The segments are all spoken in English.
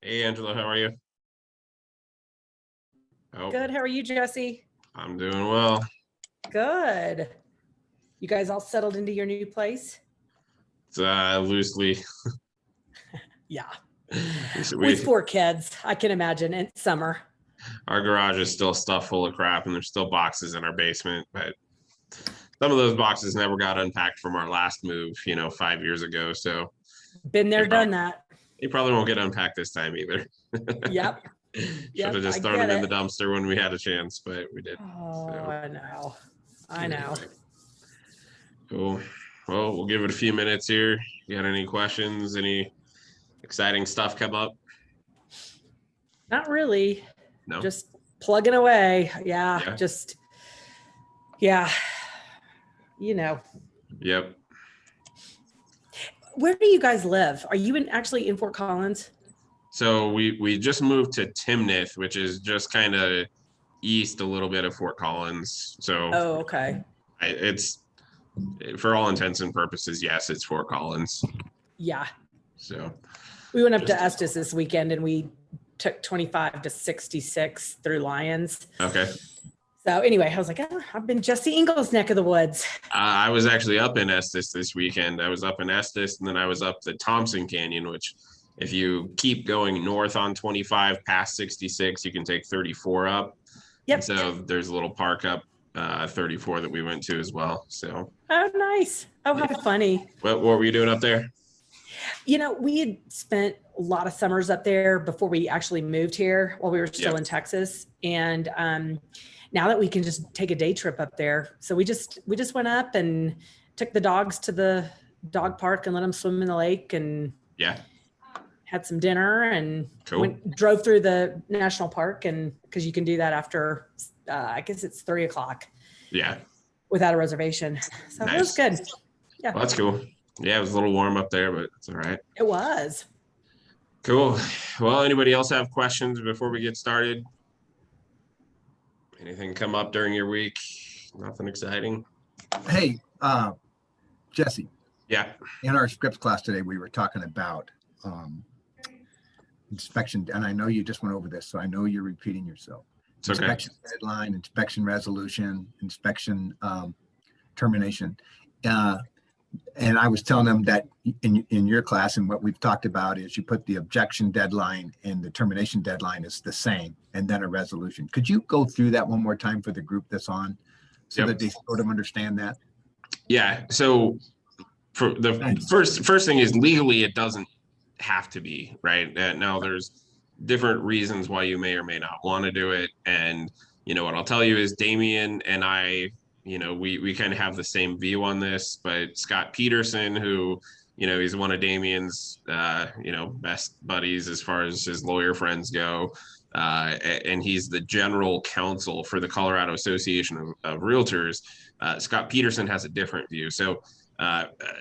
Hey Angela, how are you? Oh, Good. How are you, Jesse? I'm doing well. Good. You guys all settled into your new place? It's loosely. Yeah. With We 4 kids, I can imagine. And summer. our garage is still stuffed full of crap, and there's still boxes in our basement. But some of those boxes never got unpacked from our last move, 5 years ago. So Been they there, done probably that. they probably won't get unpacked this time either. Yep. Should have Yep. I just thrown get them in it. the dumpster when we had a chance, but we didn't. Oh, So I know. I know. anyway, cool. Well, we'll give it a few minutes here. You got any questions? Any exciting stuff come up? Not really. No. Just plugging away. Yeah. Yeah. Yeah. You know, Yep. where do you guys live? Are you actually in Fort Collins? So we just moved to Timnath, which is just kind of east a little bit of Fort Collins. So Oh, okay. it's for all intents and purposes, yes, it's Fort Collins. Yeah. So We went up to just Estes this weekend and we took 25 to 66 through Lions. okay. So anyway, I was like, oh, I've been Jesse Ingles' neck of the woods. I was actually up in Estes this weekend. I was up in Estes, and then I was up the Thompson Canyon, which if you keep going north on 25 past 66, you can take 34 up. And Yep. so there's a little park up 34 that we went to as well. So Oh, nice. Oh, how funny. what were you doing up there? We had spent a lot of summers up there before we actually moved here while we were still Yep. in Texas. And now that we can just take a day trip up there. So we just went up and took the dogs to the dog park and let them swim in the lake and Yeah. had some dinner and Cool. drove through the national park, and because you can do that after I guess it's 3:00 Yeah. without a reservation. So it was good. Yeah. Well, that's cool. Yeah, it was a little warm up there, but it's all right. It was. Cool. Well, anybody else have questions before we get started? Anything come up during your week? Nothing exciting? Hey, Jesse, Yeah. in our scripts class today, we were talking about inspection, and I know you just went over this, so I know you're repeating yourself. It's okay. Inspection deadline, inspection resolution, inspection termination. And I was telling them that in your class, and what we've talked about is you put the objection deadline and the termination deadline is the same, and then a resolution. Could you go through that one more time for the group that's on, so Yep. that they sort of understand that? Yeah. So for the Thanks. first thing is legally it doesn't have to be, right? Now there's different reasons why you may or may not want to do it. And what I'll tell you is Damien and I, we kind of have the same view on this, but Scott Peterson, who, he's one of Damien's, best buddies as far as his lawyer friends go. And he's the general counsel for the Colorado Association of Realtors. Scott Peterson has a different view. So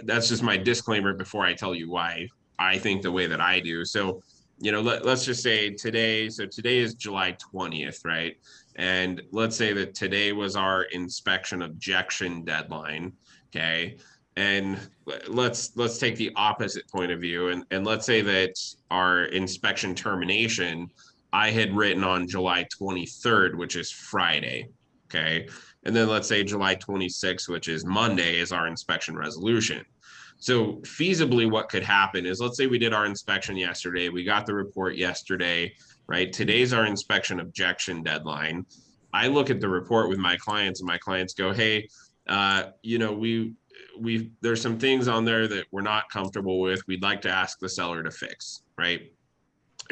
that's just my disclaimer before I tell you why I think the way that I do. So, let's just say today. So today is July 20th, right? And let's say that today was our inspection objection deadline. Okay. And let's take the opposite point of view. And let's say that our inspection termination, I had written on July 23rd, which is Friday. Okay. And then let's say July 26th, which is Monday, is our inspection resolution. So feasibly what could happen is, let's say we did our inspection yesterday, we got the report yesterday, right? Today's our inspection objection deadline. I look at the report with my clients and my clients go, hey, there's some things on there that we're not comfortable with. We'd like to ask the seller to fix, right?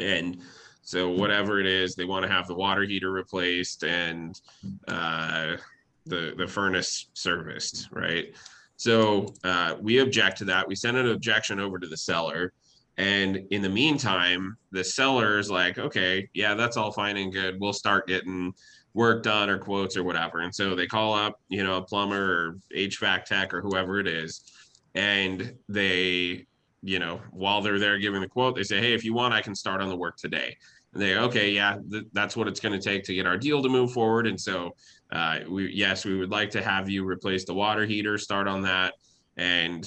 And so whatever it is, they want to have the water heater replaced and the furnace serviced, right? So we object to that. We send an objection over to the seller. And in the meantime, the seller's like, okay, yeah, that's all fine and good. We'll start getting work done or quotes or whatever. And so they call up, a plumber or HVAC tech or whoever it is. And they, while they're there giving the quote, they say, hey, if you want, I can start on the work today. And they, okay, yeah, that's what it's going to take to get our deal to move forward. And so we would like to have you replace the water heater, start on that. And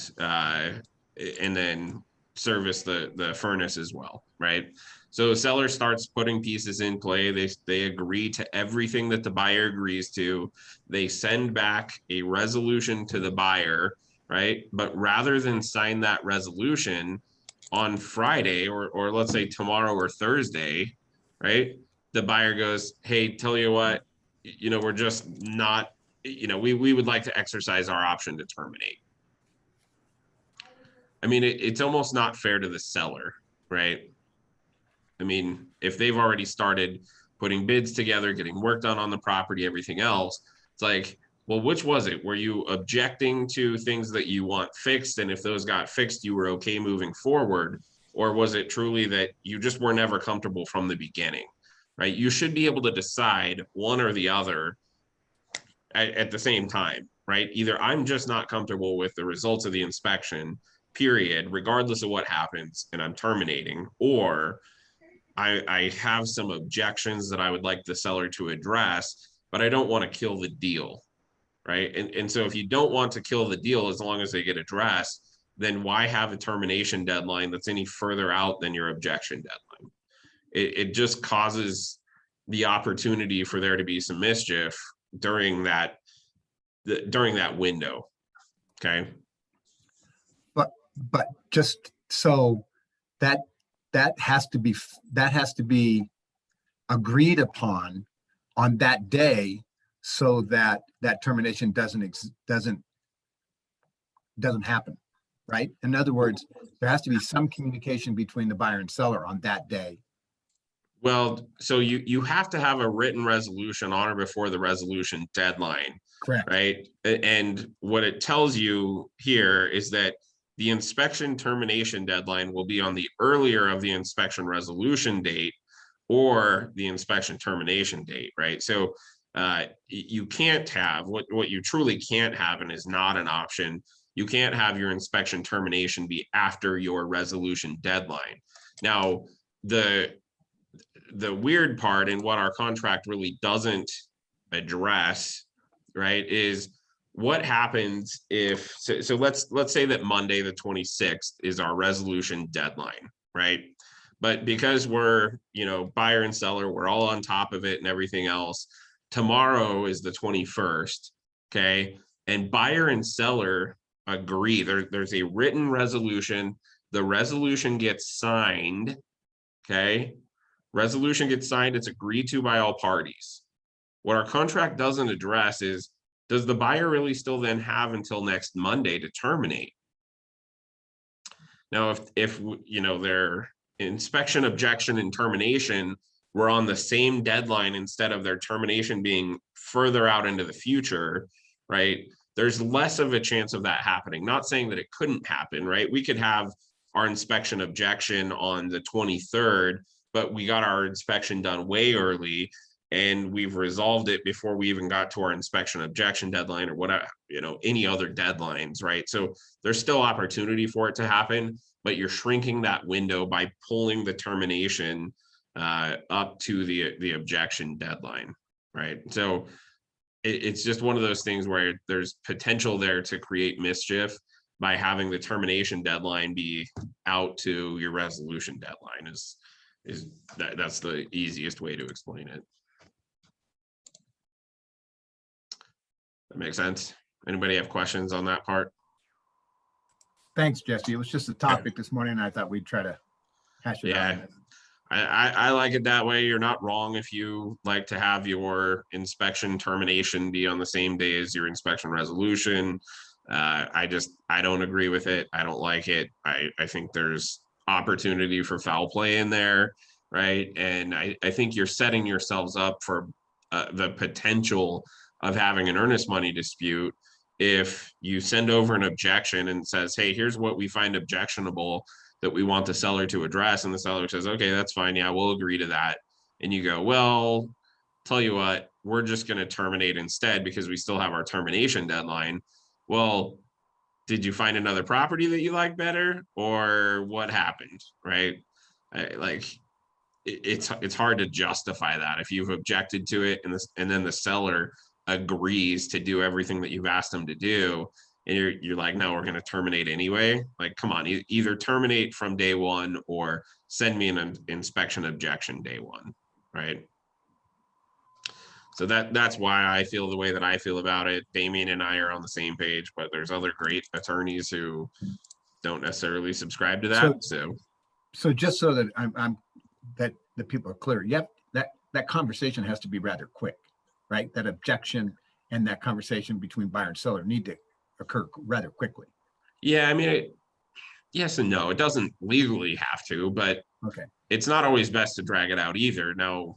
then service the furnace as well, right? So seller starts putting pieces in play. They agree to everything that the buyer agrees to. They send back a resolution to the buyer, right? But rather than sign that resolution on Friday or let's say tomorrow or Thursday, right? The buyer goes, hey, tell you what, we're just not, we would like to exercise our option to terminate. I mean, it's almost not fair to the seller, right? I mean, if they've already started putting bids together, getting work done on the property, everything else, it's like, well, which was it? Were you objecting to things that you want fixed? And if those got fixed, you were okay moving forward? Or was it truly that you just were never comfortable from the beginning, right? You should be able to decide one or the other at the same time, right? Either I'm just not comfortable with the results of the inspection, period, regardless of what happens, and I'm terminating, or I have some objections that I would like the seller to address, but I don't want to kill the deal, right? And so if you don't want to kill the deal, as long as they get addressed, then why have a termination deadline that's any further out than your objection deadline? It just causes the opportunity for there to be some mischief during that window. Okay. But just so that has to be agreed upon on that day, so that termination doesn't happen, right? In other words, there has to be some communication between the buyer and seller on that day. Well, so you have to have a written resolution on or before the resolution deadline. Correct. Right. And what it tells you here is that the inspection termination deadline will be on the earlier of the inspection resolution date or the inspection termination date, right? So you can't have what you truly can't have, and is not an option. You can't have your inspection termination be after your resolution deadline. Now, the weird part, and what our contract really doesn't address, right, is what happens if, so let's say that Monday the 26th is our resolution deadline, right? But because we're, buyer and seller, we're all on top of it and everything else, tomorrow is the 21st, okay? And buyer and seller agree, there's a written resolution, the resolution gets signed, okay? Resolution gets signed, it's agreed to by all parties. What our contract doesn't address is, does the buyer really still then have until next Monday to terminate? Now, if their inspection, objection, and termination were on the same deadline instead of their termination being further out into the future, right? There's less of a chance of that happening. Not saying that it couldn't happen, right? We could have our inspection objection on the 23rd, but we got our inspection done way early, and we've resolved it before we even got to our inspection objection deadline or whatever, any other deadlines, right? So there's still opportunity for it to happen, but you're shrinking that window by pulling the termination up to the objection deadline, right? So it's just one of those things where there's potential there to create mischief by having the termination deadline be out to your resolution deadline. That's the easiest way to explain it. That makes sense. Anybody have questions on that part? Thanks, Jesse. It was just a topic this morning, and I thought we'd try to hash it out. I like it that way. You're not wrong if you like to have your inspection termination be on the same day as your inspection resolution. I don't agree with it. I don't like it. I think there's opportunity for foul play in there, right? And I think you're setting yourselves up for the potential of having an earnest money dispute if you send over an objection and says, hey, here's what we find objectionable that we want the seller to address, and the seller says, okay, that's fine, yeah, we'll agree to that, and you go, well, tell you what, we're just going to terminate instead because we still have our termination deadline. Well, did you find another property that you like better, or what happened, right? It's hard to justify that if you've objected to it and then the seller agrees to do everything that you've asked them to do. and you're like, no, we're going to terminate anyway. Like, come on, either terminate from day one or send me an inspection objection day one, right? So that's why I feel the way that I feel about it. Damien and I are on the same page, but there's other great attorneys who don't necessarily subscribe to that. So just so that I'm that the people are clear, yep, that conversation has to be rather quick, right? That objection and that conversation between buyer and seller need to occur rather quickly. Yeah, I mean, yes and no. It doesn't legally have to, but okay, it's not always best to drag it out either. Now,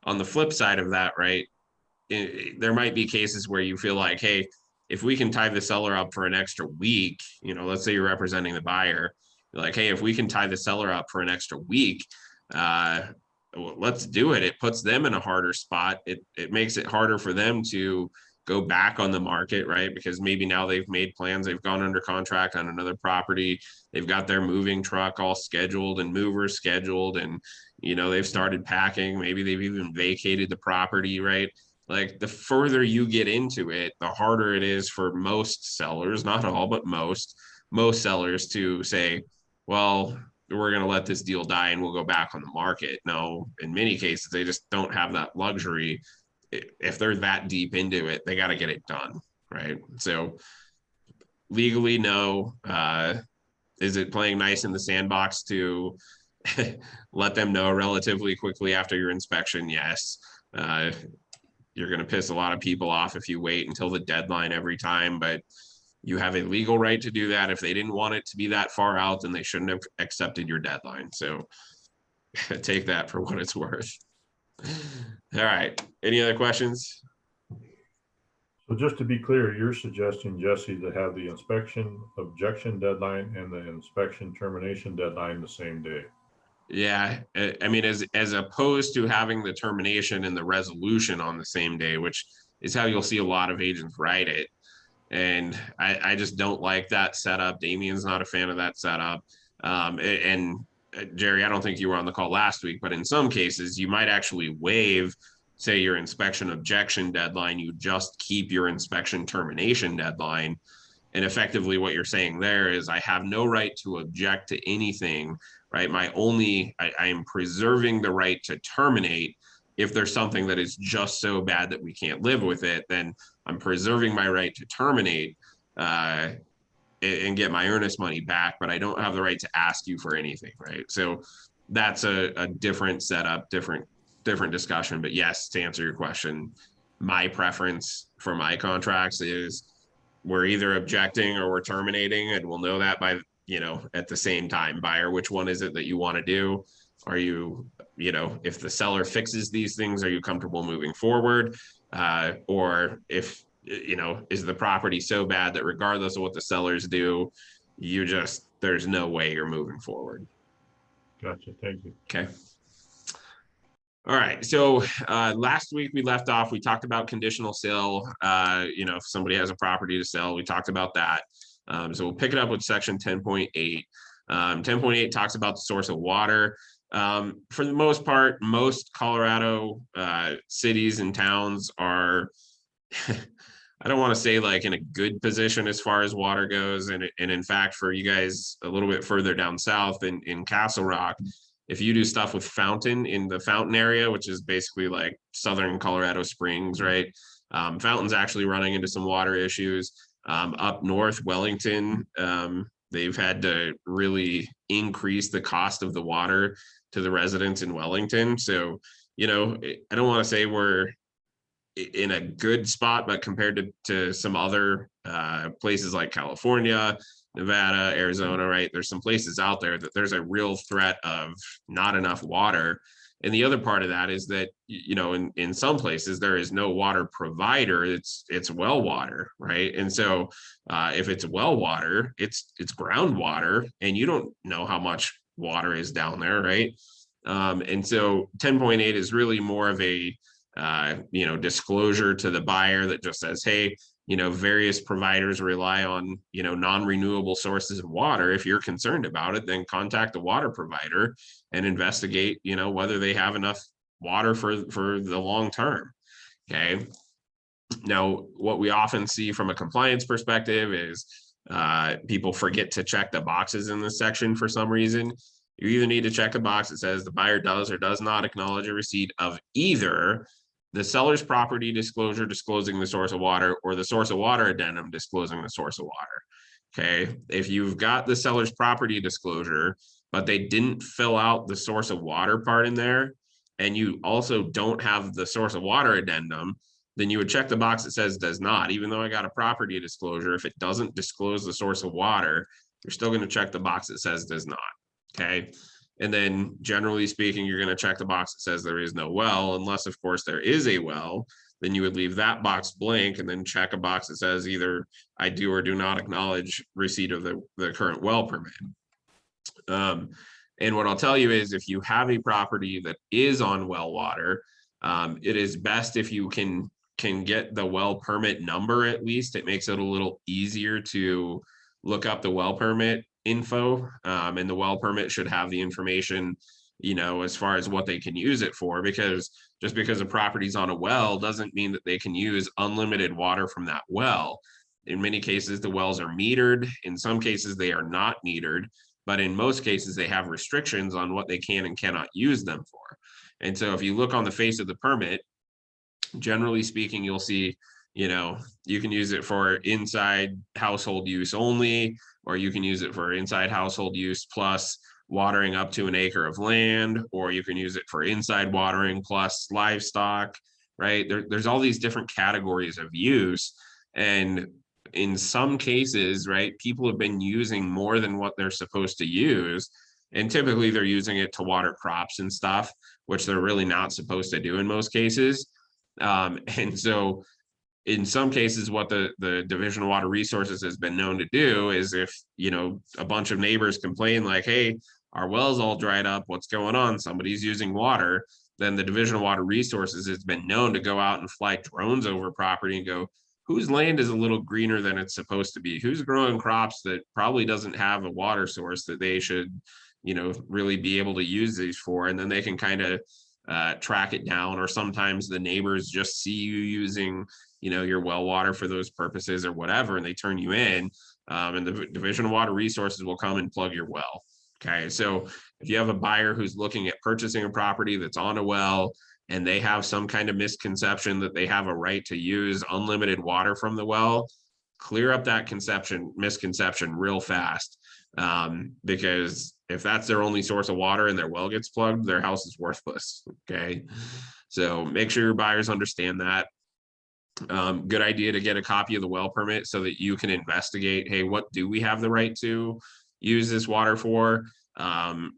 on the flip side of that, right, there might be cases where you feel like, hey, if we can tie the seller up for an extra week, you know, let's say you're representing the buyer, you're like, hey, if we can tie the seller up for an extra week, let's do it. It puts them in a harder spot. It makes it harder for them to go back on the market, right? Because maybe now they've made plans, they've gone under contract on another property, they've got their moving truck all scheduled and movers scheduled, and you know, they've started packing, maybe they've even vacated the property, right? Like, the further you get into it, the harder it is for most sellers, not all, but most sellers to say, well, we're going to let this deal die and we'll go back on the market. No, in many cases, they just don't have that luxury. If they're that deep into it, they got to get it done, right? So legally, no. Is it playing nice in the sandbox to let them know relatively quickly after your inspection? Yes. You're going to piss a lot of people off if you wait until the deadline every time, but you have a legal right to do that. If they didn't want it to be that far out, then they shouldn't have accepted your deadline. So take that for what it's worth. All right. Any other questions? So just to be clear, you're suggesting, Jesse, to have the inspection objection deadline and the inspection termination deadline the same day? Yeah. I mean, as opposed to having the termination and the resolution on the same day, which is how you'll see a lot of agents write it. And I just don't like that setup. Damien's not a fan of that setup. And Jerry, I don't think you were on the call last week, but in some cases you might actually waive, say, your inspection objection deadline. You just keep your inspection termination deadline. And effectively what you're saying there is, I have no right to object to anything, right? I am preserving the right to terminate. If there's something that is just so bad that we can't live with it, then I'm preserving my right to terminate and get my earnest money back, but I don't have the right to ask you for anything, right? So that's a different setup, different discussion. But yes, to answer your question, my preference for my contracts is we're either objecting or we're terminating, and we'll know that by, you know, at the same time. Buyer, which one is it that you want to do? Are you, you know, if the seller fixes these things, are you comfortable moving forward? Or if, you know, is the property so bad that regardless of what the sellers do, there's no way you're moving forward. Gotcha. Thank you. Okay. All right. So last week we left off, we talked about conditional sale. You know, if somebody has a property to sell, we talked about that. So we'll pick it up with section 10.8. 10.8 talks about the source of water. For the most part, most Colorado cities and towns are, I don't want to say like in a good position as far as water goes. And in fact, for you guys a little bit further down south in Castle Rock, if you do stuff with Fountain in the Fountain area, which is basically like southern Colorado Springs, right? Fountain's actually running into some water issues. Up north, Wellington, they've had to really increase the cost of the water to the residents in Wellington. So, you know, I don't want to say we're in a good spot, but compared to some other places like California, Nevada, Arizona, right? There's some places out there that there's a real threat of not enough water. And the other part of that is that, you know, in some places there is no water provider. It's well water, right? And so if it's well water, it's groundwater, and you don't know how much water is down there, right? And so 10.8 is really more of a you know, disclosure to the buyer that just says, hey, you know, various providers rely on, you know, non-renewable sources of water. If you're concerned about it, then contact the water provider and investigate, you know, whether they have enough water for the long term. Okay. Now, what we often see from a compliance perspective is people forget to check the boxes in this section for some reason. You either need to check the box that says the buyer does or does not acknowledge a receipt of either the seller's property disclosure disclosing the source of water or the source of water addendum disclosing the source of water. Okay, if you've got the seller's property disclosure, but they didn't fill out the source of water part in there, and you also don't have the source of water addendum, then you would check the box that says does not. Even though I got a property disclosure, if it doesn't disclose the source of water, you're still going to check the box that says does not. Okay. And then generally speaking, you're going to check the box that says there is no well, unless of course there is a well, then you would leave that box blank and then check a box that says either I do or do not acknowledge receipt of the current well permit. And what I'll tell you is if you have a property that is on well water, it is best if you can get the well permit number. At least it makes it a little easier to look up the well permit info, and the well permit should have the information, you know, as far as what they can use it for, because just because a property's on a well doesn't mean that they can use unlimited water from that well. In many cases, the wells are metered. In some cases, they are not metered, but in most cases, they have restrictions on what they can and cannot use them for. And so if you look on the face of the permit, generally speaking, you'll see, you know, you can use it for inside household use only, or you can use it for inside household use plus watering up to an acre of land, or you can use it for inside watering plus livestock, right? There's all these different categories of use. And in some cases, right, people have been using more than what they're supposed to use. And typically they're using it to water crops and stuff, which they're really not supposed to do in most cases. And so in some cases, what the Division of Water Resources has been known to do is if, you know, a bunch of neighbors complain like, hey, our well's all dried up, what's going on? Somebody's using water. Then the Division of Water Resources has been known to go out and fly drones over property and go, whose land is a little greener than it's supposed to be? Who's growing crops that probably doesn't have a water source that they should, you know, really be able to use these for? And then they can kind of track it down. Or sometimes the neighbors just see you using, you know, your well water for those purposes or whatever, and they turn you in, and the Division of Water Resources will come and plug your well. Okay, so if you have a buyer who's looking at purchasing a property that's on a well and they have some kind of misconception that they have a right to use unlimited water from the well, clear up that misconception real fast, because if that's their only source of water and their well gets plugged, their house is worthless. Okay, so make sure your buyers understand that. Good idea to get a copy of the well permit so that you can investigate, hey, what do we have the right to use this water for?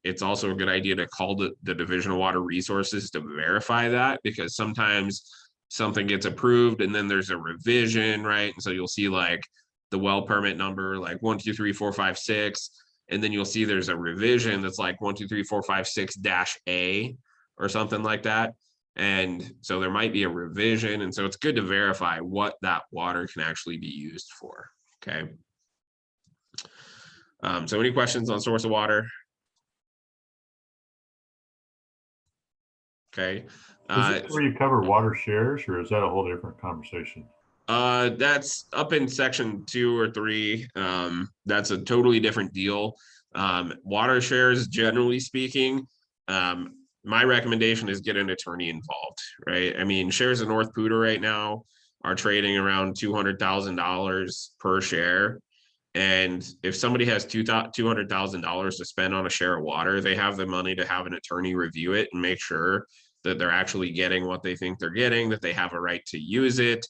It's also a good idea to call the Division of Water Resources to verify that, because sometimes something gets approved and then there's a revision, right? And so you'll see like the well permit number, like 1, 2, 3, 4, 5, 6, and then you'll see there's a revision that's like 1, 2, 3, 4, 5, 6-A or something like that. And so there might be a revision. And so it's good to verify what that water can actually be used for. Okay. So any questions on source of water? Okay. Is this where you cover water shares, or is that a whole different conversation? That's up in section 2 or 3. That's a totally different deal. Water shares, generally speaking, my recommendation is get an attorney involved, right? I mean, shares of North Poudre right now are trading around $200,000 per share. And if somebody has $200,000 to spend on a share of water, they have the money to have an attorney review it and make sure that they're actually getting what they think they're getting, that they have a right to use it,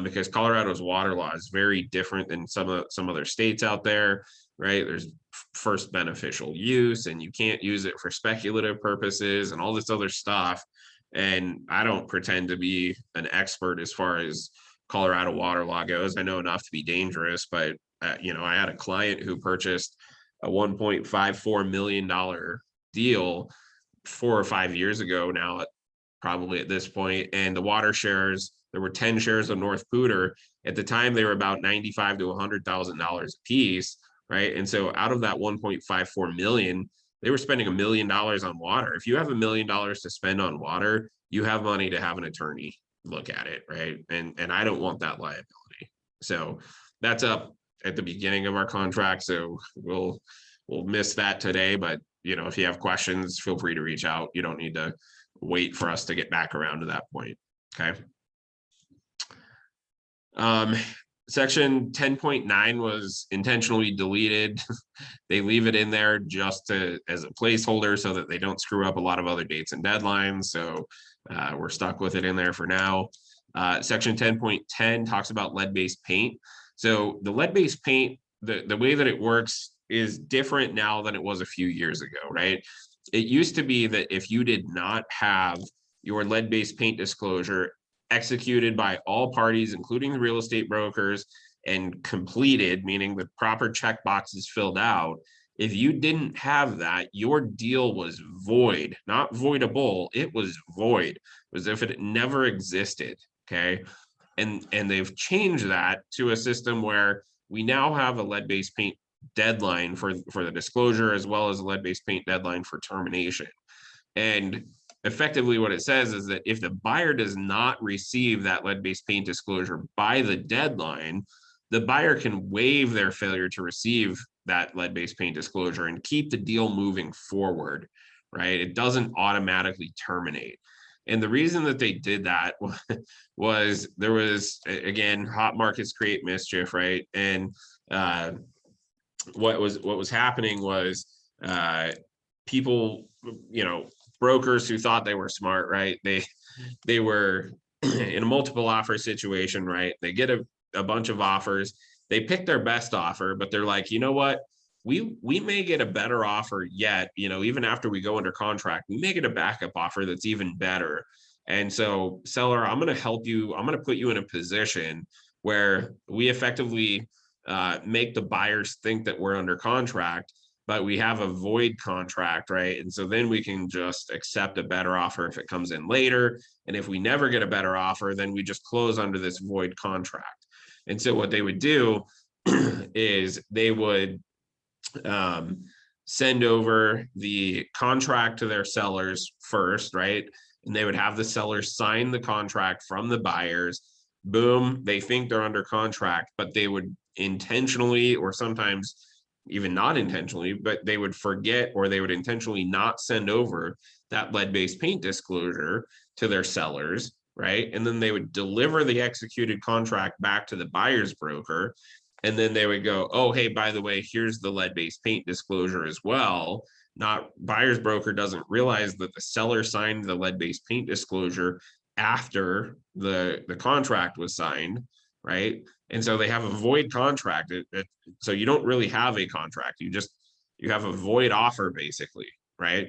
because Colorado's water law is very different than some other states out there, right? There's first beneficial use, and you can't use it for speculative purposes and all this other stuff. And I don't pretend to be an expert as far as Colorado water law goes. I know enough to be dangerous, but you know, I had a client who purchased a $1.54 million deal 4 or 5 years ago now, probably at this point, and the water shares, there were 10 shares of North Poudre. At the time, they were about $95,000 to $100,000 a piece, right? And so out of that 1.54 million, they were spending $1 million on water. If you have $1 million to spend on water, you have money to have an attorney, look at it, right? And I don't want that liability. So that's up at the beginning of our contract. So we'll miss that today, but you know, if you have questions, feel free to reach out. You don't need to wait for us to get back around to that point. Okay. Section 10.9 was intentionally deleted. They leave it in there just as a placeholder so that they don't screw up a lot of other dates and deadlines. So we're stuck with it in there for now. Section 10.10 talks about lead-based paint. So the lead-based paint, the way that it works is different now than it was a few years ago, right? It used to be that if you did not have your lead-based paint disclosure executed by all parties, including the real estate brokers, and completed, meaning the proper check boxes filled out, if you didn't have that, your deal was void, not voidable, it was void. It was as if it never existed, okay? And they've changed that to a system where we now have a lead-based paint deadline for the disclosure, as well as a lead-based paint deadline for termination. And effectively what it says is that if the buyer does not receive that lead-based paint disclosure by the deadline, the buyer can waive their failure to receive that lead-based paint disclosure and keep the deal moving forward, right? It doesn't automatically terminate. And the reason that they did that was there was, again, hot markets create mischief, right? And what was happening was people, you know, brokers who thought they were smart, right? They were in a multiple offer situation, right? They get a bunch of offers. They pick their best offer, but they're like, you know what? We may get a better offer yet, you know, even after we go under contract, we may get a backup offer that's even better. And so, seller, I'm going to help you. I'm going to put you in a position where we effectively make the buyers think that we're under contract, but we have a void contract, right? And so then we can just accept a better offer if it comes in later. And if we never get a better offer, then we just close under this void contract. And so what they would do is they would send over the contract to their sellers first, right? And they would have the sellers sign the contract from the buyers. Boom, they think they're under contract, but they would intentionally, or sometimes even not intentionally, but they would forget, or they would intentionally not send over that lead-based paint disclosure to their sellers, right? And then they would deliver the executed contract back to the buyer's broker. And then they would go, oh, hey, by the way, here's the lead-based paint disclosure as well. Not buyer's broker doesn't realize that the seller signed the lead-based paint disclosure after the contract was signed, right? And so they have a void contract. So you don't really have a contract. You have a void offer basically, right?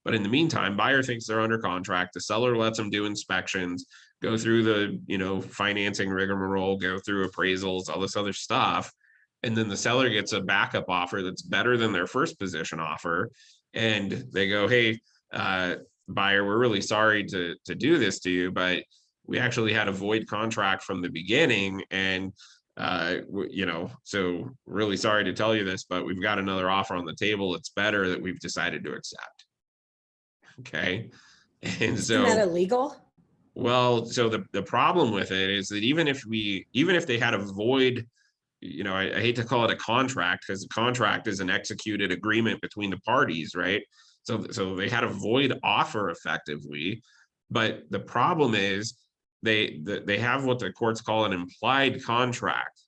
But in the meantime, buyer thinks they're under contract. The seller lets them do inspections, go through the, you know, financing rigmarole, go through appraisals, all this other stuff. And then the seller gets a backup offer that's better than their first position offer. And they go, hey, buyer, we're really sorry to do this to you, but we actually had a void contract from the beginning. And, you know, so really sorry to tell you this, but we've got another offer on the table. It's better that we've decided to accept. Okay. And so, Isn't that illegal? well, so the problem with it is that even if they had a void, you know, I hate to call it a contract, because a contract is an executed agreement between the parties, right? So they had a void offer effectively, but the problem is they have what the courts call an implied contract,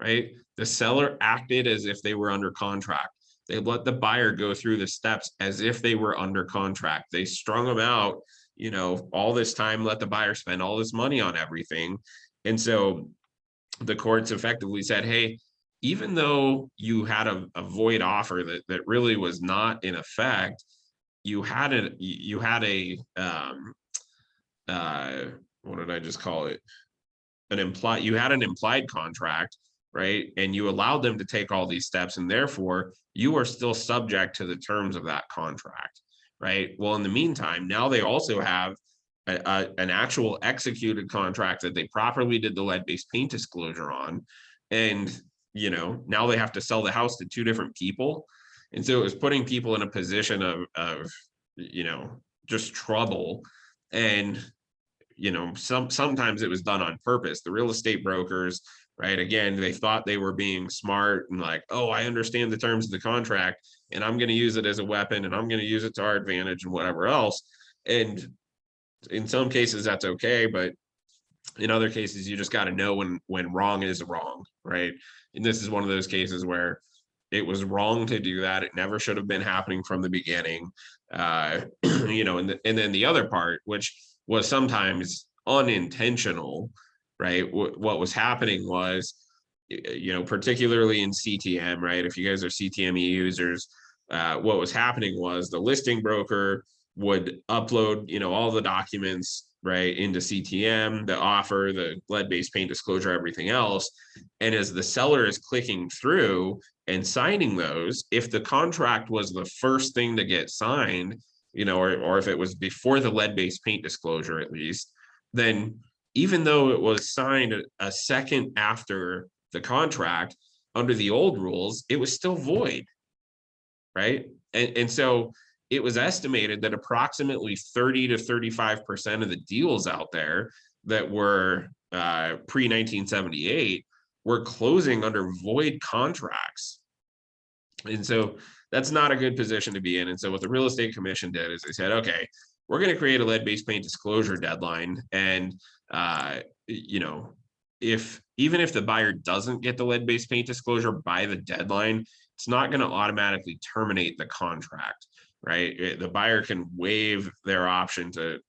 right? The seller acted as if they were under contract. They let the buyer go through the steps as if they were under contract. They strung them out, you know, all this time, let the buyer spend all this money on everything. And so the courts effectively said, hey, even though you had a void offer that really was not in effect, you had a what did I just call it? You had an implied contract, right? And you allowed them to take all these steps, and therefore you are still subject to the terms of that contract, right? Well, in the meantime, now they also have an actual executed contract that they properly did the lead-based paint disclosure on. And, you know, now they have to sell the house to two different people. And so it was putting people in a position of you know, just trouble. And sometimes it was done on purpose. The real estate brokers, right? Again, they thought they were being smart and like, oh, I understand the terms of the contract and I'm going to use it as a weapon and I'm going to use it to our advantage and whatever else. And in some cases that's okay, but in other cases, you just got to know when wrong is wrong, right? And this is one of those cases where it was wrong to do that. It never should have been happening from the beginning. And then the other part, which was sometimes unintentional, right? What was happening was, particularly in CTM, right? If you guys are CTME users, what was happening was the listing broker would upload, all the documents, right, into CTM, the offer, the lead-based paint disclosure, everything else. And as the seller is clicking through and signing those, if the contract was the first thing to get signed, or if it was before the lead-based paint disclosure, at least, then even though it was signed a second after the contract, under the old rules, it was still void, right? And so it was estimated that approximately 30 to 35% of the deals out there that were pre-1978 were closing under void contracts. And so that's not a good position to be in. And so what the Real Estate Commission did is they said, okay, we're going to create a lead-based paint disclosure deadline. And, even if the buyer doesn't get the lead-based paint disclosure by the deadline, it's not going to automatically terminate the contract. Right, the buyer can waive their option to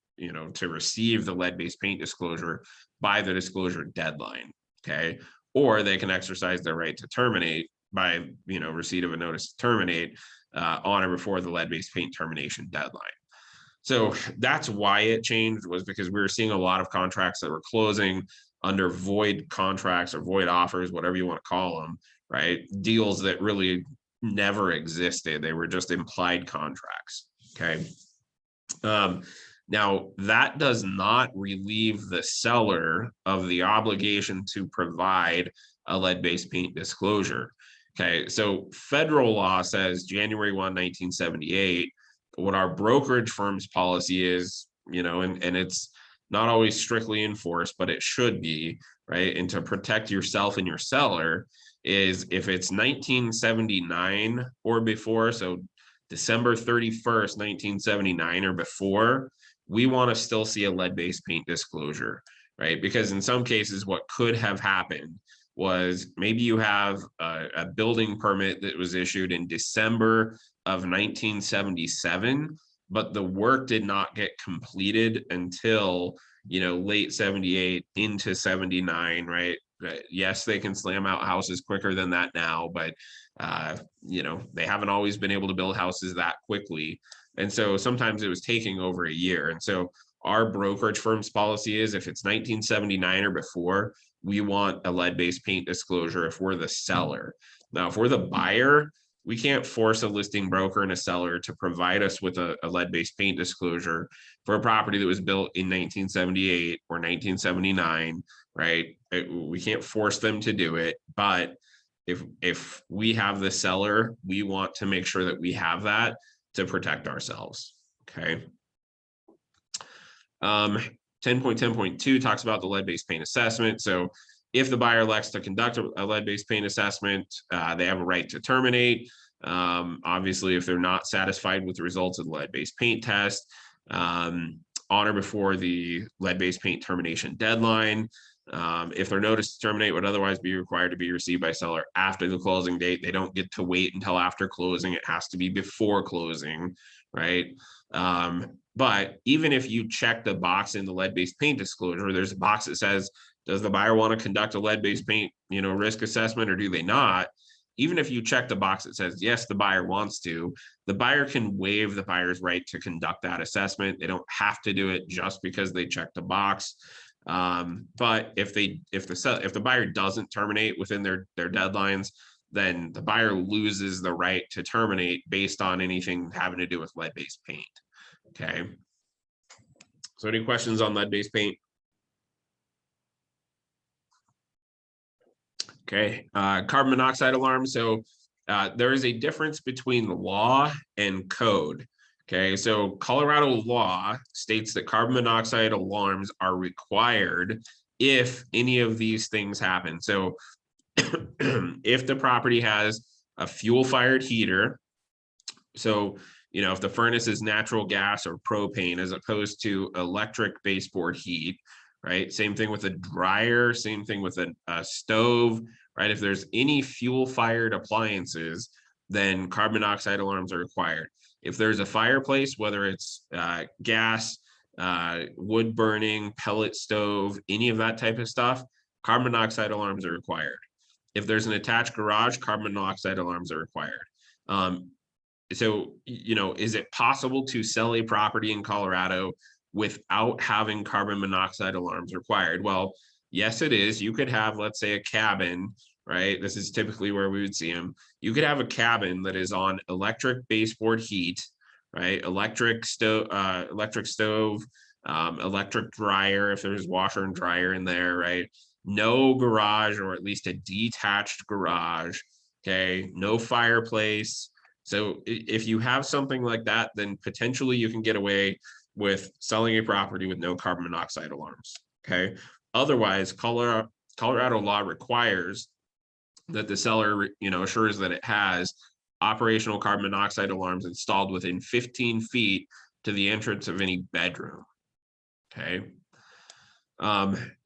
receive the lead-based paint disclosure by the disclosure deadline. Okay, or they can exercise their right to terminate by receipt of a notice to terminate on or before the lead-based paint termination deadline. So that's why it changed, was because we were seeing a lot of contracts that were closing under void contracts or void offers, whatever you want to call them. Right, deals that really never existed. They were just implied contracts. Okay. Now that does not relieve the seller of the obligation to provide a lead-based paint disclosure. Okay. So federal law says January 1, 1978, what our brokerage firm's policy is, and it's not always strictly enforced, but it should be, right? And to protect yourself and your seller is if it's 1979 or before, so December 31st, 1979 or before, we want to still see a lead-based paint disclosure, right? Because in some cases, what could have happened was maybe you have a building permit that was issued in December of 1977, but the work did not get completed until, late 78 into 79, right? Yes, they can slam out houses quicker than that now, but they haven't always been able to build houses that quickly. And so sometimes it was taking over a year. And so our brokerage firm's policy is if it's 1979 or before, we want a lead-based paint disclosure if we're the seller. Now, if we're the buyer, we can't force a listing broker and a seller to provide us with a lead-based paint disclosure for a property that was built in 1978 or 1979, right? We can't force them to do it, but if we have the seller, we want to make sure that we have that to protect ourselves, okay? 10.10.2 talks about the lead-based paint assessment. So if the buyer elects to conduct a lead-based paint assessment, they have a right to terminate. Obviously, if they're not satisfied with the results of the lead-based paint test, on or before the lead-based paint termination deadline. If their notice to terminate would otherwise be required to be received by seller after the closing date, they don't get to wait until after closing. It has to be before closing, right? But even if you check the box in the lead-based paint disclosure, there's a box that says, does the buyer want to conduct a lead-based paint, risk assessment, or do they not? Even if you check the box that says, yes, the buyer wants to, the buyer can waive the buyer's right to conduct that assessment. They don't have to do it just because they checked the box. But if the buyer doesn't terminate within their deadlines, then the buyer loses the right to terminate based on anything having to do with lead-based paint. Okay. So any questions on lead-based paint? Okay, carbon monoxide alarm. So there is a difference between law and code. Okay, so Colorado law states that carbon monoxide alarms are required if any of these things happen. So if the property has a fuel fired heater, so, you know, if the furnace is natural gas or propane as opposed to electric baseboard heat, right? Same thing with a dryer, same thing with a stove, right? If there's any fuel fired appliances, then carbon monoxide alarms are required. If there's a fireplace, whether it's gas, wood burning, pellet stove, any of that type of stuff, carbon monoxide alarms are required. If there's an attached garage, carbon monoxide alarms are required. So, you know, is it possible to sell a property in Colorado without having carbon monoxide alarms required? Well, yes, it is. You could have, let's say, a cabin, right? This is typically where we would see them. You could have a cabin that is on electric baseboard heat, right? Electric stove, electric dryer, if there's washer and dryer in there, right? No garage, or at least a detached garage, okay? No fireplace. So if you have something like that, then potentially you can get away with selling a property with no carbon monoxide alarms, okay? Otherwise, Colorado law requires that the seller, you know, assures that it has operational carbon monoxide alarms installed within 15 feet to the entrance of any bedroom, okay?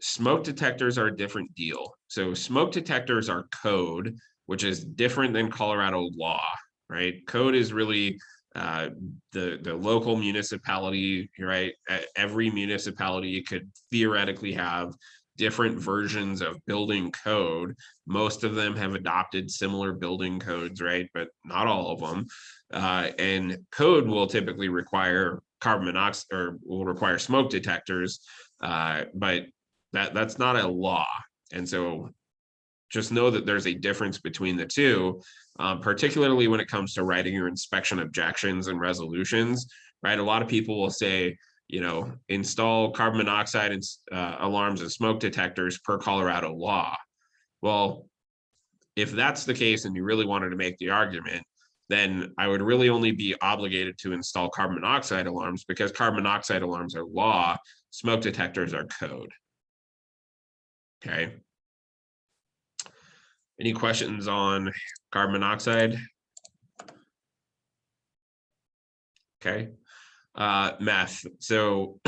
Smoke detectors are a different deal. So smoke detectors are code, which is different than Colorado law, right? Code is really the local municipality, right? Every municipality could theoretically have different versions of building code. Most of them have adopted similar building codes, right? But not all of them. And code will typically require carbon monoxide, or will require smoke detectors, but that's not a law. And so just know that there's a difference between the two, particularly when it comes to writing your inspection objections and resolutions, right? A lot of people will say, you know, install carbon monoxide and alarms and smoke detectors per Colorado law. Well, if that's the case and you really wanted to make the argument, then I would really only be obligated to install carbon monoxide alarms, because carbon monoxide alarms are law, smoke detectors are code. Okay. Any questions on carbon monoxide? Okay. Meth. So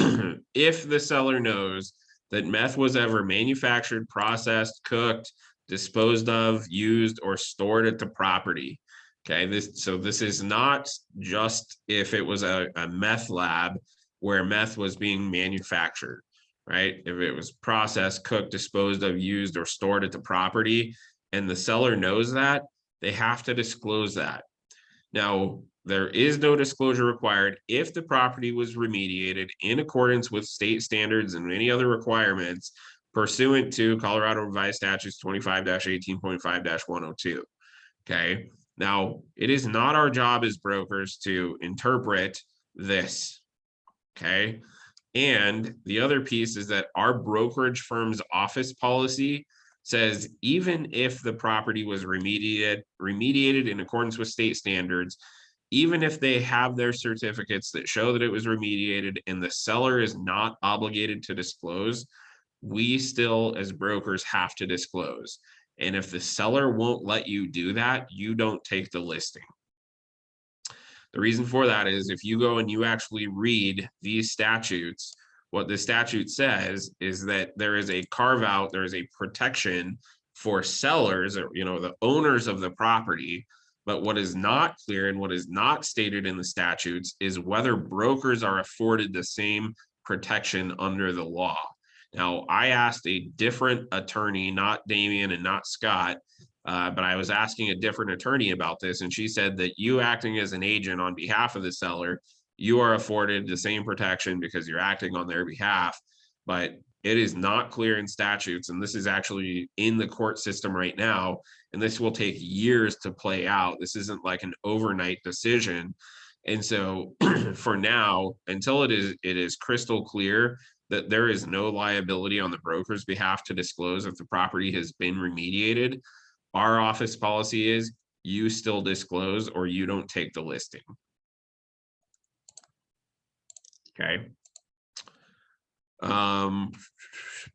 if the seller knows that meth was ever manufactured, processed, cooked, disposed of, used, or stored at the property. Okay, this is not just if it was a meth lab where meth was being manufactured, right? If it was processed, cooked, disposed of, used, or stored at the property, and the seller knows that, they have to disclose that. Now, there is no disclosure required if the property was remediated in accordance with state standards and any other requirements pursuant to Colorado Revised Statutes 25-18.5-102. Okay. Now, it is not our job as brokers to interpret this. Okay. And the other piece is that our brokerage firm's office policy says even if the property was remediated in accordance with state standards, even if they have their certificates that show that it was remediated and the seller is not obligated to disclose, we still as brokers have to disclose. And if the seller won't let you do that, you don't take the listing. The reason for that is if you go and you actually read these statutes, what the statute says is that there is a carve out, there is a protection for sellers, or, you know, the owners of the property. But what is not clear and what is not stated in the statutes is whether brokers are afforded the same protection under the law. Now, I asked a different attorney, not Damian and not Scott, but I was asking a different attorney about this, and she said that you acting as an agent on behalf of the seller, you are afforded the same protection because you're acting on their behalf. But it is not clear in statutes, and this is actually in the court system right now, and this will take years to play out. This isn't like an overnight decision. And so for now, until it is crystal clear that there is no liability on the broker's behalf to disclose if the property has been remediated, our office policy is you still disclose or you don't take the listing. Okay.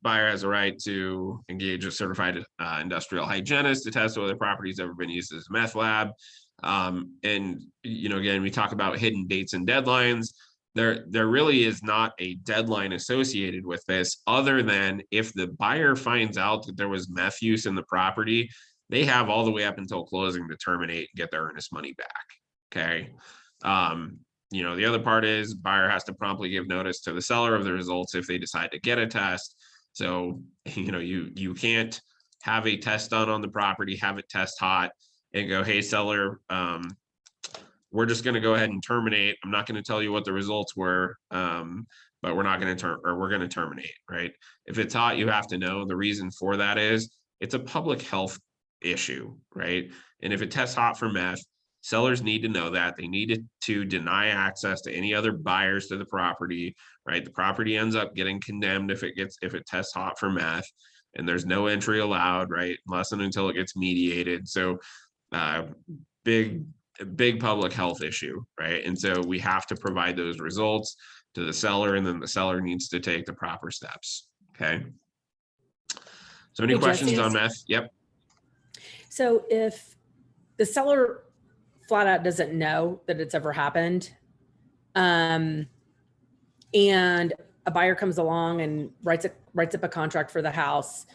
Buyer has a right to engage a certified industrial hygienist to test whether the property's ever been used as a meth lab. And, again, we talk about hidden dates and deadlines. There really is not a deadline associated with this, other than if the buyer finds out that there was meth use in the property, they have all the way up until closing to terminate and get their earnest money back. Okay. The other part is buyer has to promptly give notice to the seller of the results if they decide to get a test. So, you can't have a test done on the property, have it test hot, and go, hey, seller, we're just going to go ahead and terminate. I'm not going to tell you what the results were, but we're not going to we're going to terminate, right? If it's hot, you have to know. The reason for that is it's a public health issue, right? And if it tests hot for meth, sellers need to know that. They need to deny access to any other buyers to the property, right? The property ends up getting condemned if it tests hot for meth, and there's no entry allowed, right? Unless and until it gets mediated. So big public health issue, right? And so we have to provide those results to the seller, and then the seller needs to take the proper steps. Okay. So any Hey, questions Jesse. on meth? Yep. So if the seller flat out doesn't know that it's ever happened, and a buyer comes along and writes up a contract for the house,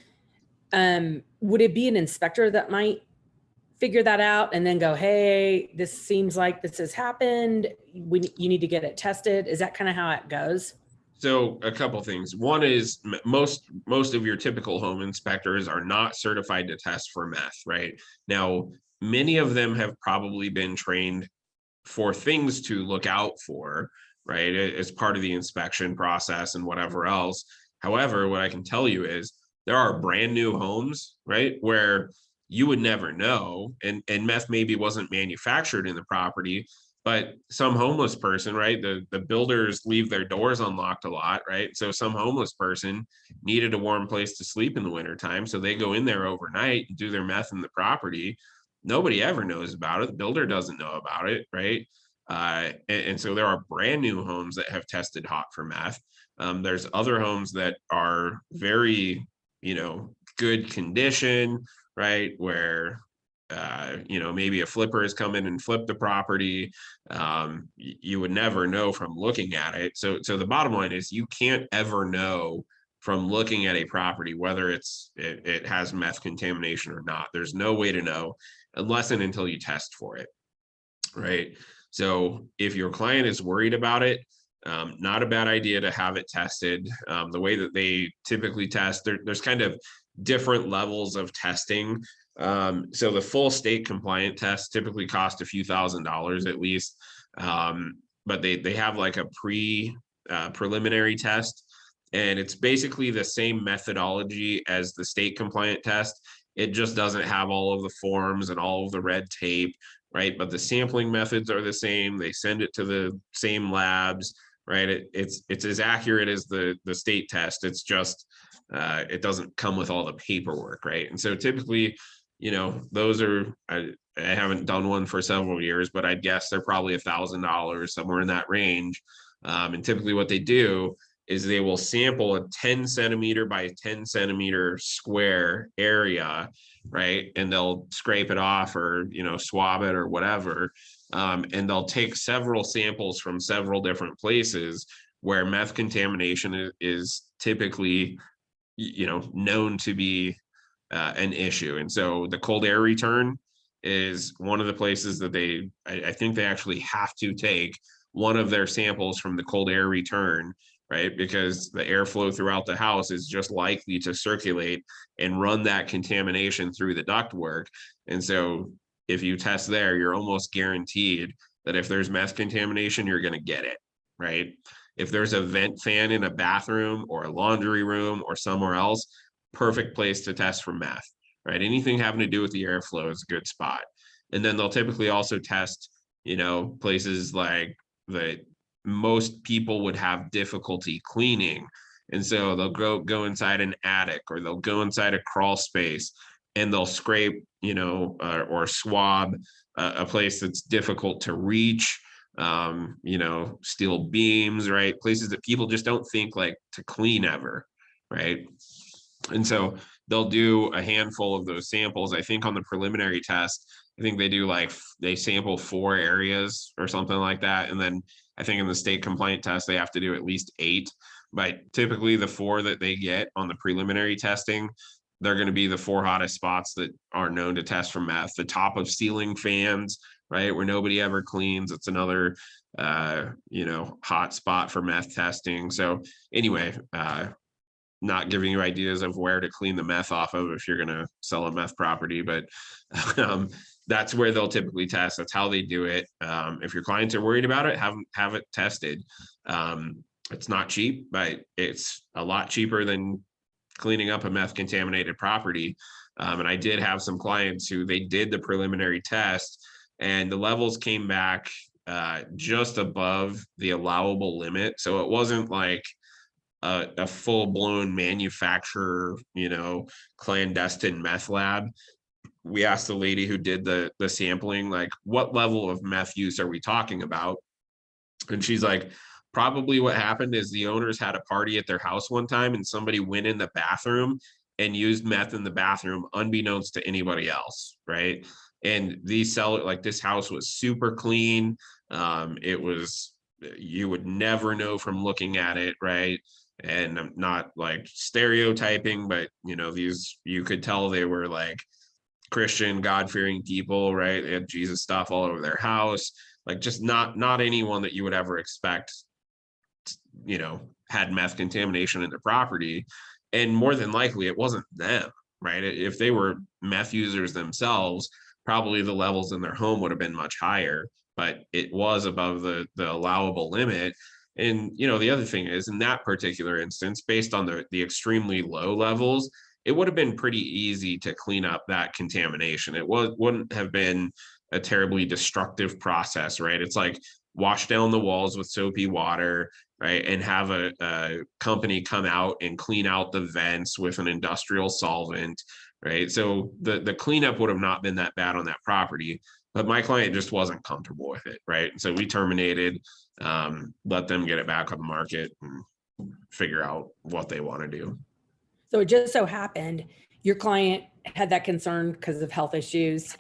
would it be an inspector that might figure that out and then go, hey, this seems like this has happened, you need to get it tested? Is that kind of how it goes? So a couple things. One is most of your typical home inspectors are not certified to test for meth, right? Now, many of them have probably been trained for things to look out for, right, as part of the inspection process and whatever else. However, what I can tell you is there are brand new homes, right, where you would never know, and meth maybe wasn't manufactured in the property, but some homeless person, right? The builders leave their doors unlocked a lot, right? So some homeless person needed a warm place to sleep in the wintertime. So they go in there overnight and do their meth in the property. Nobody ever knows about it. The builder doesn't know about it, right? And so there are brand new homes that have tested hot for meth. There's other homes that are very, good condition, right? Where maybe a flipper has come in and flipped the property. You would never know from looking at it. So the bottom line is you can't ever know from looking at a property whether it has meth contamination or not. There's no way to know unless and until you test for it, right? So if your client is worried about it, not a bad idea to have it tested. The way that they typically test, there's kind of different levels of testing. So the full state compliant test typically cost a few $1,000s at least. But they have like a preliminary test, and it's basically the same methodology as the state compliant test. It just doesn't have all of the forms and all of the red tape, right? But the sampling methods are the same. They send it to the same labs, right? It's as accurate as the state test. It's just it doesn't come with all the paperwork, right? And so typically, those are, I haven't done one for several years, but I'd guess they're probably $1,000, somewhere in that range. And typically what they do is they will sample a 10 centimeter by 10 centimeter square area, right? And they'll scrape it off or, swab it or whatever. And they'll take several samples from several different places where meth contamination is typically, known to be an issue. And so the cold air return is one of the places that I think they actually have to take one of their samples from the cold air return, right? Because the airflow throughout the house is just likely to circulate and run that contamination through the ductwork. And so if you test there, you're almost guaranteed that if there's meth contamination, you're going to get it, right? If there's a vent fan in a bathroom or a laundry room or somewhere else, perfect place to test for meth, right? Anything having to do with the airflow is a good spot. And then they'll typically also test, places like that most people would have difficulty cleaning. And so they'll go inside an attic, or they'll go inside a crawl space, and they'll scrape, or swab a place that's difficult to reach, you know, steel beams, right? Places that people just don't think like to clean ever, right? And so they'll do a handful of those samples. I think on the preliminary test, I think they do like, they sample 4 areas or something like that. And then I think in the state complaint test, they have to do at least 8. But typically the 4 that they get on the preliminary testing, they're going to be the 4 hottest spots that are known to test for meth. The top of ceiling fans, right, where nobody ever cleans. It's another, you know, hot spot for meth testing. So anyway, not giving you ideas of where to clean the meth off of if you're going to sell a meth property, but that's where they'll typically test. That's how they do it. If your clients are worried about it, have it tested. It's not cheap, but it's a lot cheaper than cleaning up a meth contaminated property. And I did have some clients who they did the preliminary test and the levels came back just above the allowable limit. So it wasn't like a full-blown manufacturer, you know, clandestine meth lab. We asked the lady who did the sampling, like, what level of meth use are we talking about? And she's like, probably what happened is the owners had a party at their house one time and somebody went in the bathroom and used meth in the bathroom unbeknownst to anybody else, right? And these like this house was super clean. It was, you would never know from looking at it, right? And I'm not like stereotyping, but you know, these, you could tell they were like Christian, God-fearing people, right? They had Jesus stuff all over their house, like just not anyone that you would ever expect, you know, had meth contamination in their property. And more than likely it wasn't them, right? If they were meth users themselves, probably the levels in their home would have been much higher, but it was above the allowable limit. And, you know, the other thing is in that particular instance, based on the extremely low levels, it would have been pretty easy to clean up that contamination. It wouldn't have been a terribly destructive process, right? It's like wash down the walls with soapy water, right? And have a company come out and clean out the vents with an industrial solvent, right? So the cleanup would have not been that bad on that property, but my client just wasn't comfortable with it, right? So we terminated, let them get it back on the market and figure out what they want to do. So it just so happened your client had that concern because of health issues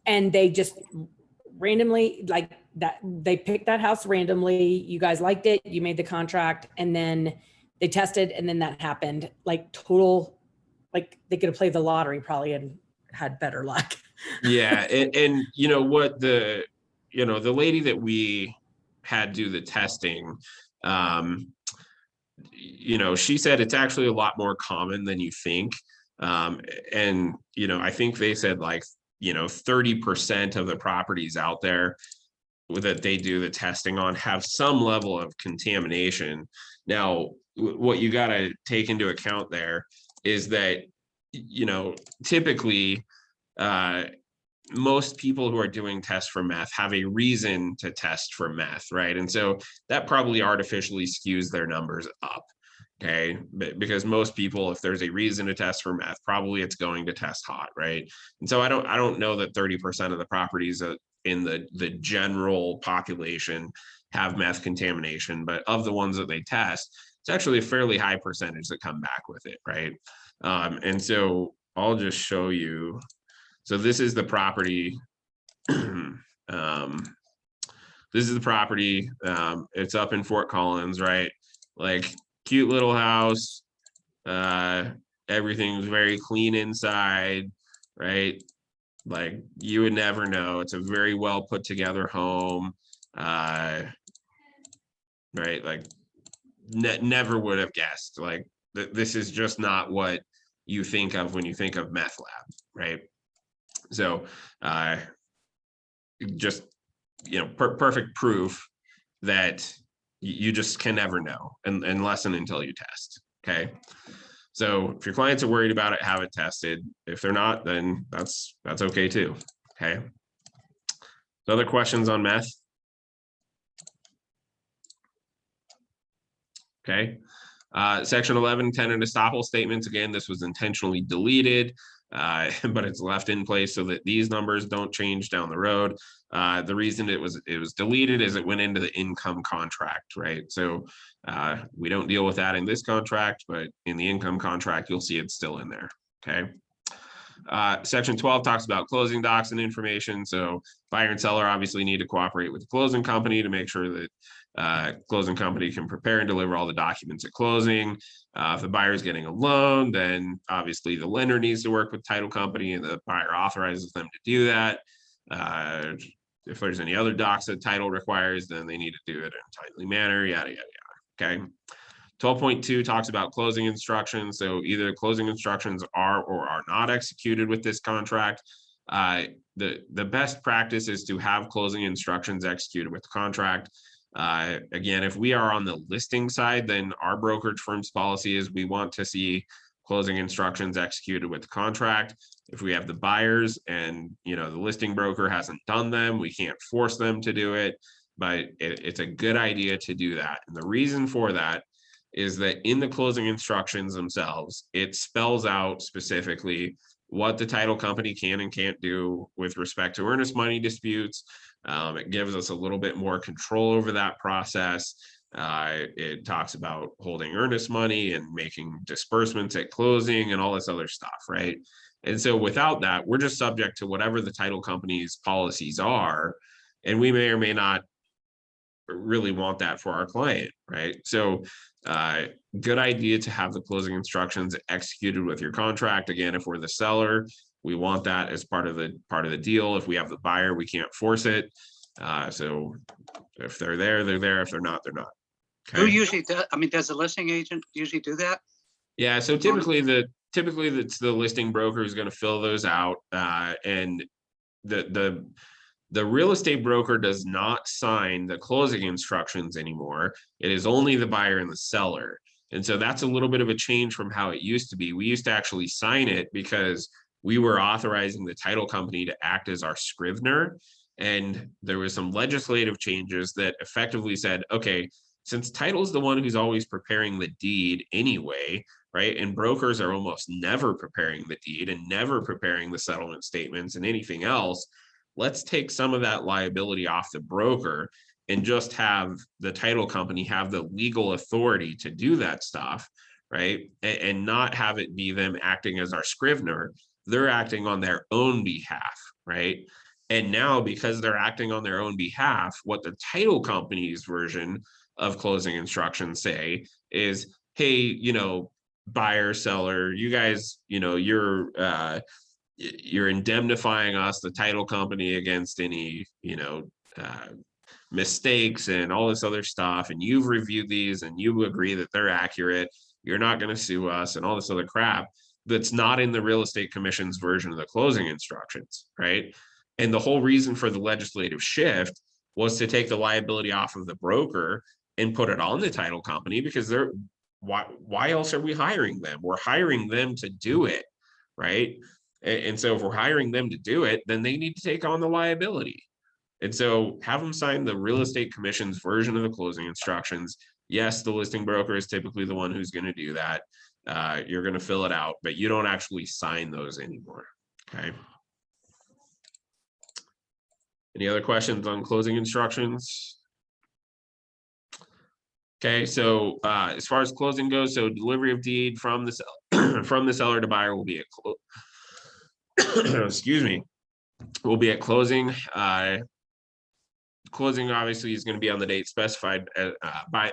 and they just randomly, like that, they picked that house randomly. You guys liked it, you made the contract, and then they tested, and then that happened. Like total, like they could have played the lottery probably and had better luck. Yeah, and you know what, the lady that we had do the testing, you know, she said it's actually a lot more common than you think. And you know, I think they said like, you know, 30% of the properties out there that they do the testing on have some level of contamination. Now, what you got to take into account there is that, you know, typically most people who are doing tests for meth have a reason to test for meth, right? And so that probably artificially skews their numbers up, okay? Because most people, if there's a reason to test for meth, probably it's going to test hot, right? And so I don't know that 30% of the properties in the general population have meth contamination, but of the ones that they test, it's actually a fairly high percentage that come back with it, right? And so I'll just show you. So this is the property. This is the property. It's up in Fort Collins, right? Like cute little house. Everything's very clean inside, right? Like you would never know. It's a very well put together home. Right? Like never would have guessed. Like this is just not what you think of when you think of meth lab, right? So just, you know, perfect proof that you just can never know unless and until you test. Okay. So if your clients are worried about it, have it tested. If they're not, then that's okay too. Okay. So other questions on meth? Okay. Section 11, tenant estoppel statements. Again, this was intentionally deleted, but it's left in place so that these numbers don't change down the road. The reason it was deleted is it went into the income contract, right? So we don't deal with that in this contract, but in the income contract, you'll see it's still in there, okay? Section 12 talks about closing docs and information. So buyer and seller obviously need to cooperate with the closing company to make sure that closing company can prepare and deliver all the documents at closing. If the buyer is getting a loan, then obviously the lender needs to work with title company and the buyer authorizes them to do that. If there's any other docs that title requires, then they need to do it in a timely manner, yada, yada, yada, okay? 12.2 talks about closing instructions. So either closing instructions are or are not executed with this contract. The best practice is to have closing instructions executed with the contract. Again, if we are on the listing side, then our brokerage firm's policy is we want to see closing instructions executed with the contract. If we have the buyers and the listing broker hasn't done them, we can't force them to do it, but it's a good idea to do that. And the reason for that is that in the closing instructions themselves, it spells out specifically what the title company can and can't do with respect to earnest money disputes. It gives us a little bit more control over that process. It talks about holding earnest money and making disbursements at closing and all this other stuff, right? And so without that, we're just subject to whatever the title company's policies are, and we may or may not really want that for our client, right? So good idea to have the closing instructions executed with your contract. Again, if we're the seller, we want that as part of the deal. If we have the buyer, we can't force it. So if they're there, they're there. If they're not, they're not. Okay. Who usually does? I mean, does the listing agent usually do that? Yeah. So typically it's the listing broker who's going to fill those out, and the real estate broker does not sign the closing instructions anymore. It is only the buyer and the seller. And so that's a little bit of a change from how it used to be. We used to actually sign it because we were authorizing the title company to act as our scrivener. And there was some legislative changes that effectively said, okay, since title is the one who's always preparing the deed anyway, right? And brokers are almost never preparing the deed and never preparing the settlement statements and anything else, let's take some of that liability off the broker and just have the title company have the legal authority to do that stuff, right? And not have it be them acting as our scrivener. They're acting on their own behalf, right? And now because they're acting on their own behalf, what the title company's version of closing instructions say is, hey, buyer, seller, you guys, you're indemnifying us, the title company, against any, mistakes and all this other stuff. And you've reviewed these and you agree that they're accurate. You're not going to sue us and all this other crap that's not in the real estate commission's version of the closing instructions, right? And the whole reason for the legislative shift was to take the liability off of the broker and put it on the title company, because why else are we hiring them? We're hiring them to do it, right? And so if we're hiring them to do it, then they need to take on the liability. And so have them sign the real estate commission's version of the closing instructions. Yes, the listing broker is typically the one who's going to do that. You're going to fill it out, but you don't actually sign those anymore. Okay. Any other questions on closing instructions? Okay, so as far as closing goes, so delivery of deed from the seller to buyer will be at excuse me, will be at closing. Closing obviously is going to be on the date specified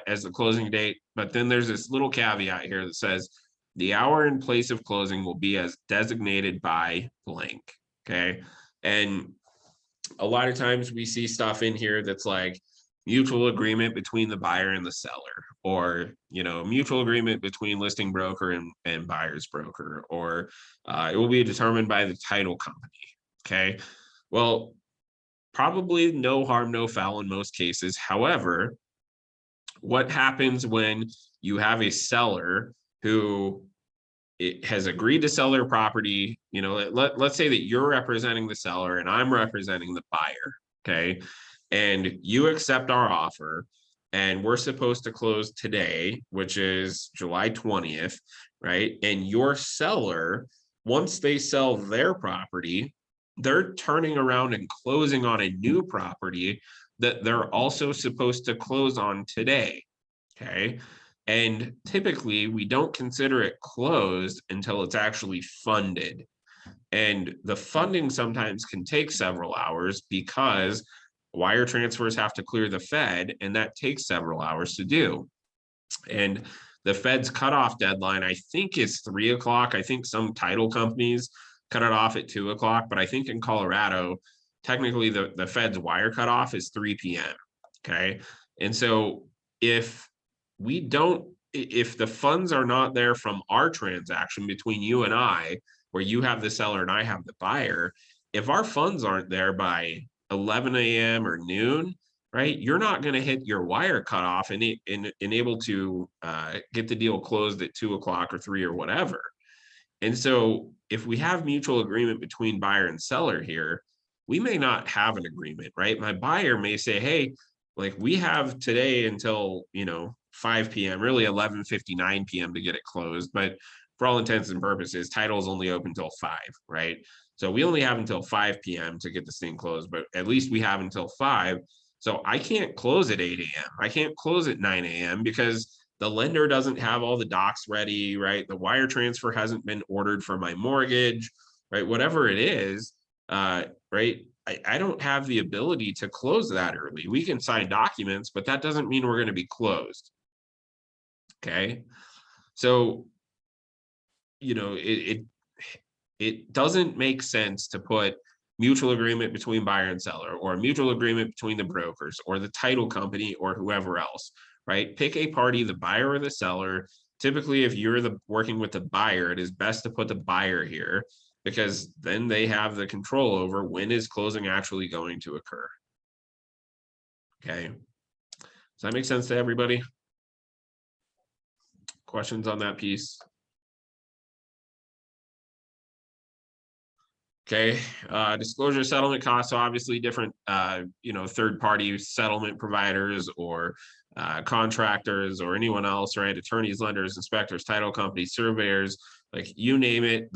as the closing date, but then there's this little caveat here that says the hour and place of closing will be as designated by blank. Okay, and a lot of times we see stuff in here that's like mutual agreement between the buyer and the seller, or mutual agreement between listing broker and buyer's broker, or it will be determined by the title company. Okay, well, probably no harm, no foul in most cases. However, what happens when you have a seller who has agreed to sell their property? Let's say that you're representing the seller and I'm representing the buyer, okay? And you accept our offer, and we're supposed to close today, which is July 20th, right? And your seller, once they sell their property, they're turning around and closing on a new property that they're also supposed to close on today, okay? And typically we don't consider it closed until it's actually funded. And the funding sometimes can take several hours because wire transfers have to clear the Fed, and that takes several hours to do. And the Fed's cutoff deadline, I think, is 3 o'clock. I think some title companies cut it off at 2 o'clock, but I think in Colorado, technically the Fed's wire cutoff is 3 p.m. Okay. And so if the funds are not there from our transaction between you and I, where you have the seller and I have the buyer, if our funds aren't there by 11 a.m. or noon, right, you're not going to hit your wire cutoff and able to get the deal closed at 2 o'clock or 3 or whatever. And so if we have mutual agreement between buyer and seller here, we may not have an agreement, right? My buyer may say, hey, like we have today until, 5 p.m., really 11:59 p.m. to get it closed. But for all intents and purposes, title is only open until 5, right? So we only have until 5 p.m. to get this thing closed, but at least we have until 5. So I can't close at 8 a.m. I can't close at 9 a.m. because the lender doesn't have all the docs ready, right? The wire transfer hasn't been ordered for my mortgage, right? Whatever it is, right? I don't have the ability to close that early. We can sign documents, but that doesn't mean we're going to be closed. Okay. So, it doesn't make sense to put mutual agreement between buyer and seller, or a mutual agreement between the brokers or the title company or whoever else, right? Pick a party, the buyer or the seller. Typically, if you're working with the buyer, it is best to put the buyer here, because then they have the control over when is closing actually going to occur. Okay. Does that make sense to everybody? Questions on that piece? Okay, disclosure settlement costs. So obviously different, third-party settlement providers or contractors or anyone else, right? Attorneys, lenders, inspectors, title companies, surveyors, like you name it.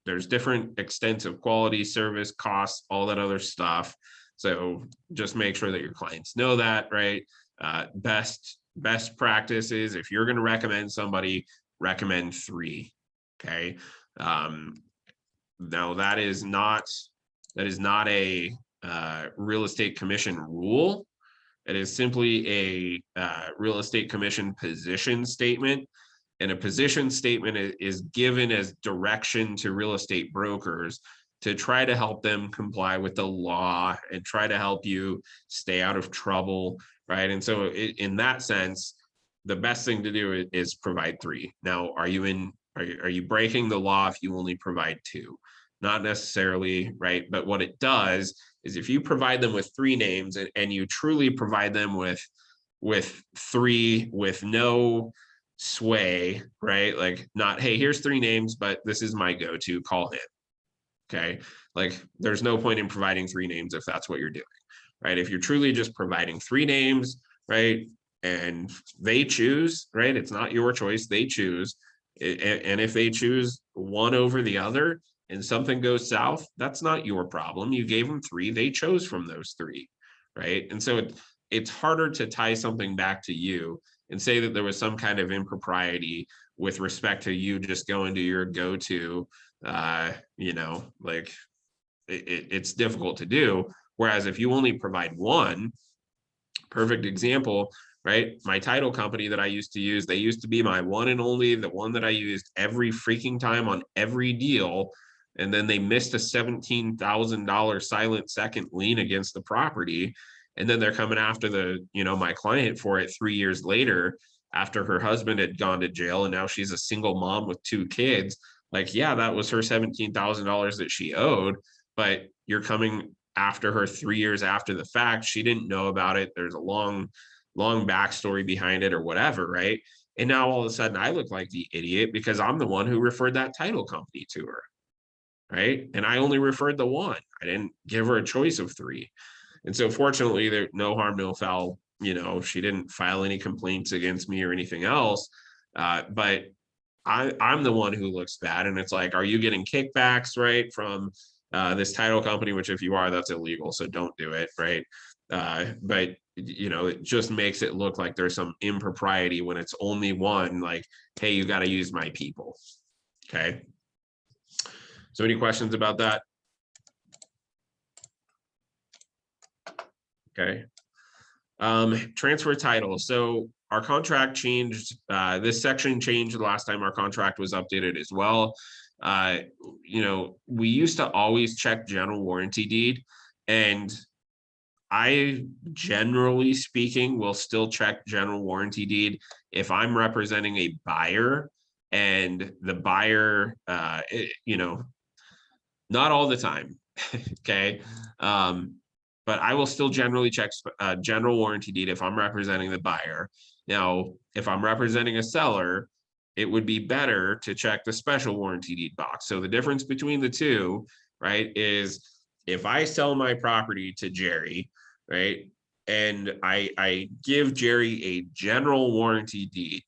There's different extents of quality, service, costs, all that other stuff. So just make sure that your clients know that, right? Best practices, if you're going to recommend somebody, recommend 3. Okay. No, that is not a real estate commission rule. It is simply a real estate commission position statement. And a position statement is given as direction to real estate brokers to try to help them comply with the law and try to help you stay out of trouble, right? And so in that sense, the best thing to do is provide 3. Now, are you breaking the law if you only provide 2? Not necessarily, right? But what it does is if you provide them with 3 names and you truly provide them with 3 with no sway, right? Like not, hey, here's 3 names, but this is my go-to, call him. Okay. Like there's no point in providing 3 names if that's what you're doing, right? If you're truly just providing 3 names, right? And they choose, right? It's not your choice, they choose. And if they choose one over the other and something goes south, that's not your problem. You gave them 3, they chose from those 3, right? And so it's harder to tie something back to you and say that there was some kind of impropriety with respect to you just going to your go-to, like it's difficult to do. Whereas if you only provide 1, perfect example, right? My title company that I used to use, they used to be my one and only, the one that I used every freaking time on every deal. And then they missed a $17,000 silent second lien against the property. And then they're coming after my client for it 3 years later, after her husband had gone to jail. And now she's a single mom with 2 kids. Like, yeah, that was her $17,000 that she owed, but you're coming after her 3 years after the fact. She didn't know about it. There's a long backstory behind it or whatever, right? And now all of a sudden I look like the idiot because I'm the one who referred that title company to her, right? And I only referred the 1. I didn't give her a choice of 3. And so fortunately, there's no harm, no foul you know, she didn't file any complaints against me or anything else. But I'm the one who looks bad. And it's like, are you getting kickbacks, right, from this title company? Which if you are, that's illegal. So don't do it, right? But you know, it just makes it look like there's some impropriety when it's only one, like, hey, you got to use my people. Okay. So any questions about that? Okay. Transfer title. So our contract changed. This section changed the last time our contract was updated as well. You know, we used to always check general warranty deed, and I, generally speaking, will still check general warranty deed if I'm representing a buyer and the buyer, you know, not all the time. Okay. But I will still generally check general warranty deed if I'm representing the buyer. Now, if I'm representing a seller, it would be better to check the special warranty deed box. So the difference between the two, right, is if I sell my property to Jerry, right, and I give Jerry a general warranty deed,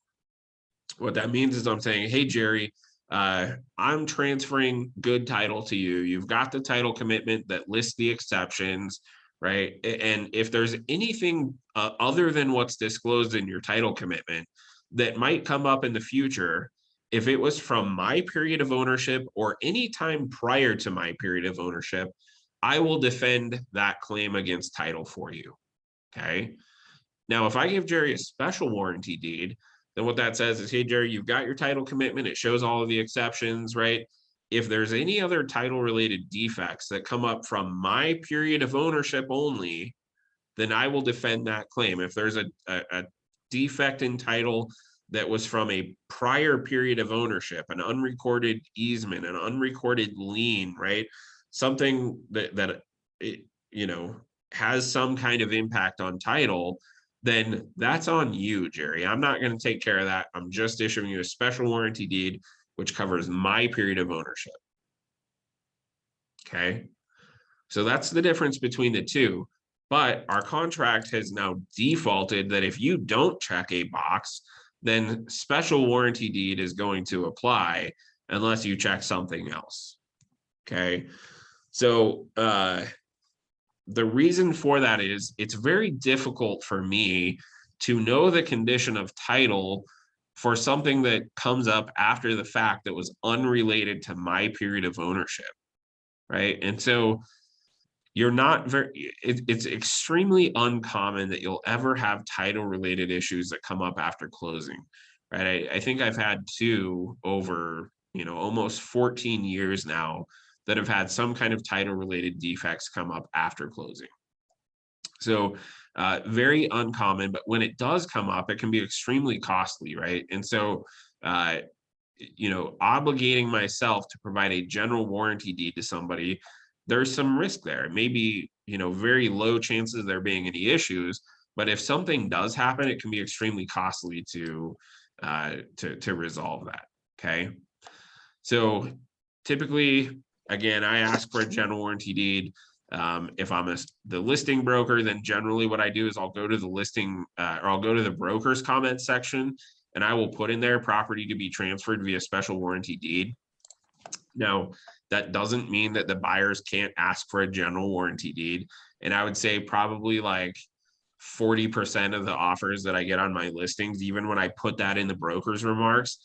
what that means is I'm saying, hey, Jerry, I'm transferring good title to you. You've got the title commitment that lists the exceptions, right? And if there's anything other than what's disclosed in your title commitment that might come up in the future, if it was from my period of ownership or any time prior to my period of ownership, I will defend that claim against title for you. Okay. Now, if I give Jerry a special warranty deed, then what that says is, hey, Jerry, you've got your title commitment. It shows all of the exceptions, right? If there's any other title related defects that come up from my period of ownership only, then I will defend that claim. If there's a defect in title that was from a prior period of ownership, an unrecorded easement, an unrecorded lien, right? Something that it, you know, has some kind of impact on title, then that's on you, Jerry. I'm not going to take care of that. I'm just issuing you a special warranty deed, which covers my period of ownership. Okay. So that's the difference between the two. But our contract has now defaulted that if you don't check a box, then special warranty deed is going to apply unless you check something else. Okay. So, the reason for that is it's very difficult for me to know the condition of title for something that comes up after the fact that was unrelated to my period of ownership, right? And so you're not it's extremely uncommon that you'll ever have title related issues that come up after closing, right? I think I've had two over, you know, almost 14 years now that have had some kind of title related defects come up after closing. So very uncommon, but when it does come up, it can be extremely costly, right? And so, you know, obligating myself to provide a general warranty deed to somebody, there's some risk there. It may be, you know, very low chances of there being any issues, but if something does happen, it can be extremely costly to resolve that. Okay. So typically, again, I ask for a general warranty deed. If I'm the listing broker, then generally what I do is I'll go to the listing or I'll go to the broker's comment section and I will put in there property to be transferred via special warranty deed. Now, that doesn't mean that the buyers can't ask for a general warranty deed. And I would say probably like 40% of the offers that I get on my listings, even when I put that in the broker's remarks,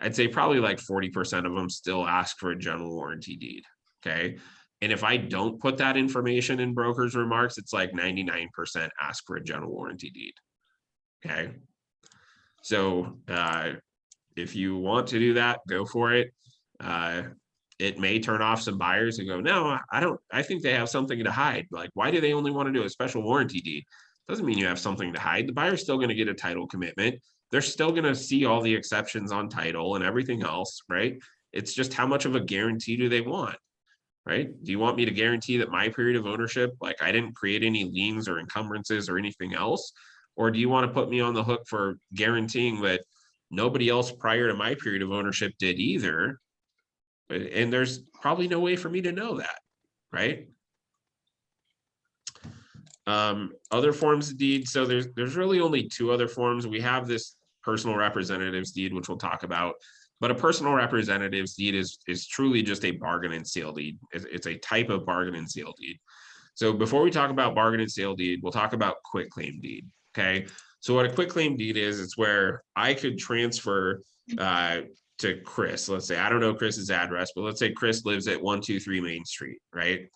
I'd say probably like 40% of them still ask for a general warranty deed. Okay. And if I don't put that information in broker's remarks, it's like 99% ask for a general warranty deed. Okay. So if you want to do that, go for it. It may turn off some buyers and go, no, I think they have something to hide. Like, why do they only want to do a special warranty deed? Doesn't mean you have something to hide. The buyer's still going to get a title commitment. They're still going to see all the exceptions on title and everything else, right? It's just how much of a guarantee do they want, right? Do you want me to guarantee that my period of ownership, like I didn't create any liens or encumbrances or anything else? Or do you want to put me on the hook for guaranteeing that nobody else prior to my period of ownership did either? And there's probably no way for me to know that, right? Other forms of deed. So there's really only two other forms. We have this personal representative's deed, which we'll talk about. But a personal representative's deed is truly just a bargain and sale deed. It's a type of bargain and sale deed. So before we talk about bargain and sale deed, we'll talk about quitclaim deed. Okay. So what a quitclaim deed is, it's where I could transfer to Chris. Let's say, I don't know Chris's address, but let's say Chris lives at 123 Main Street, right?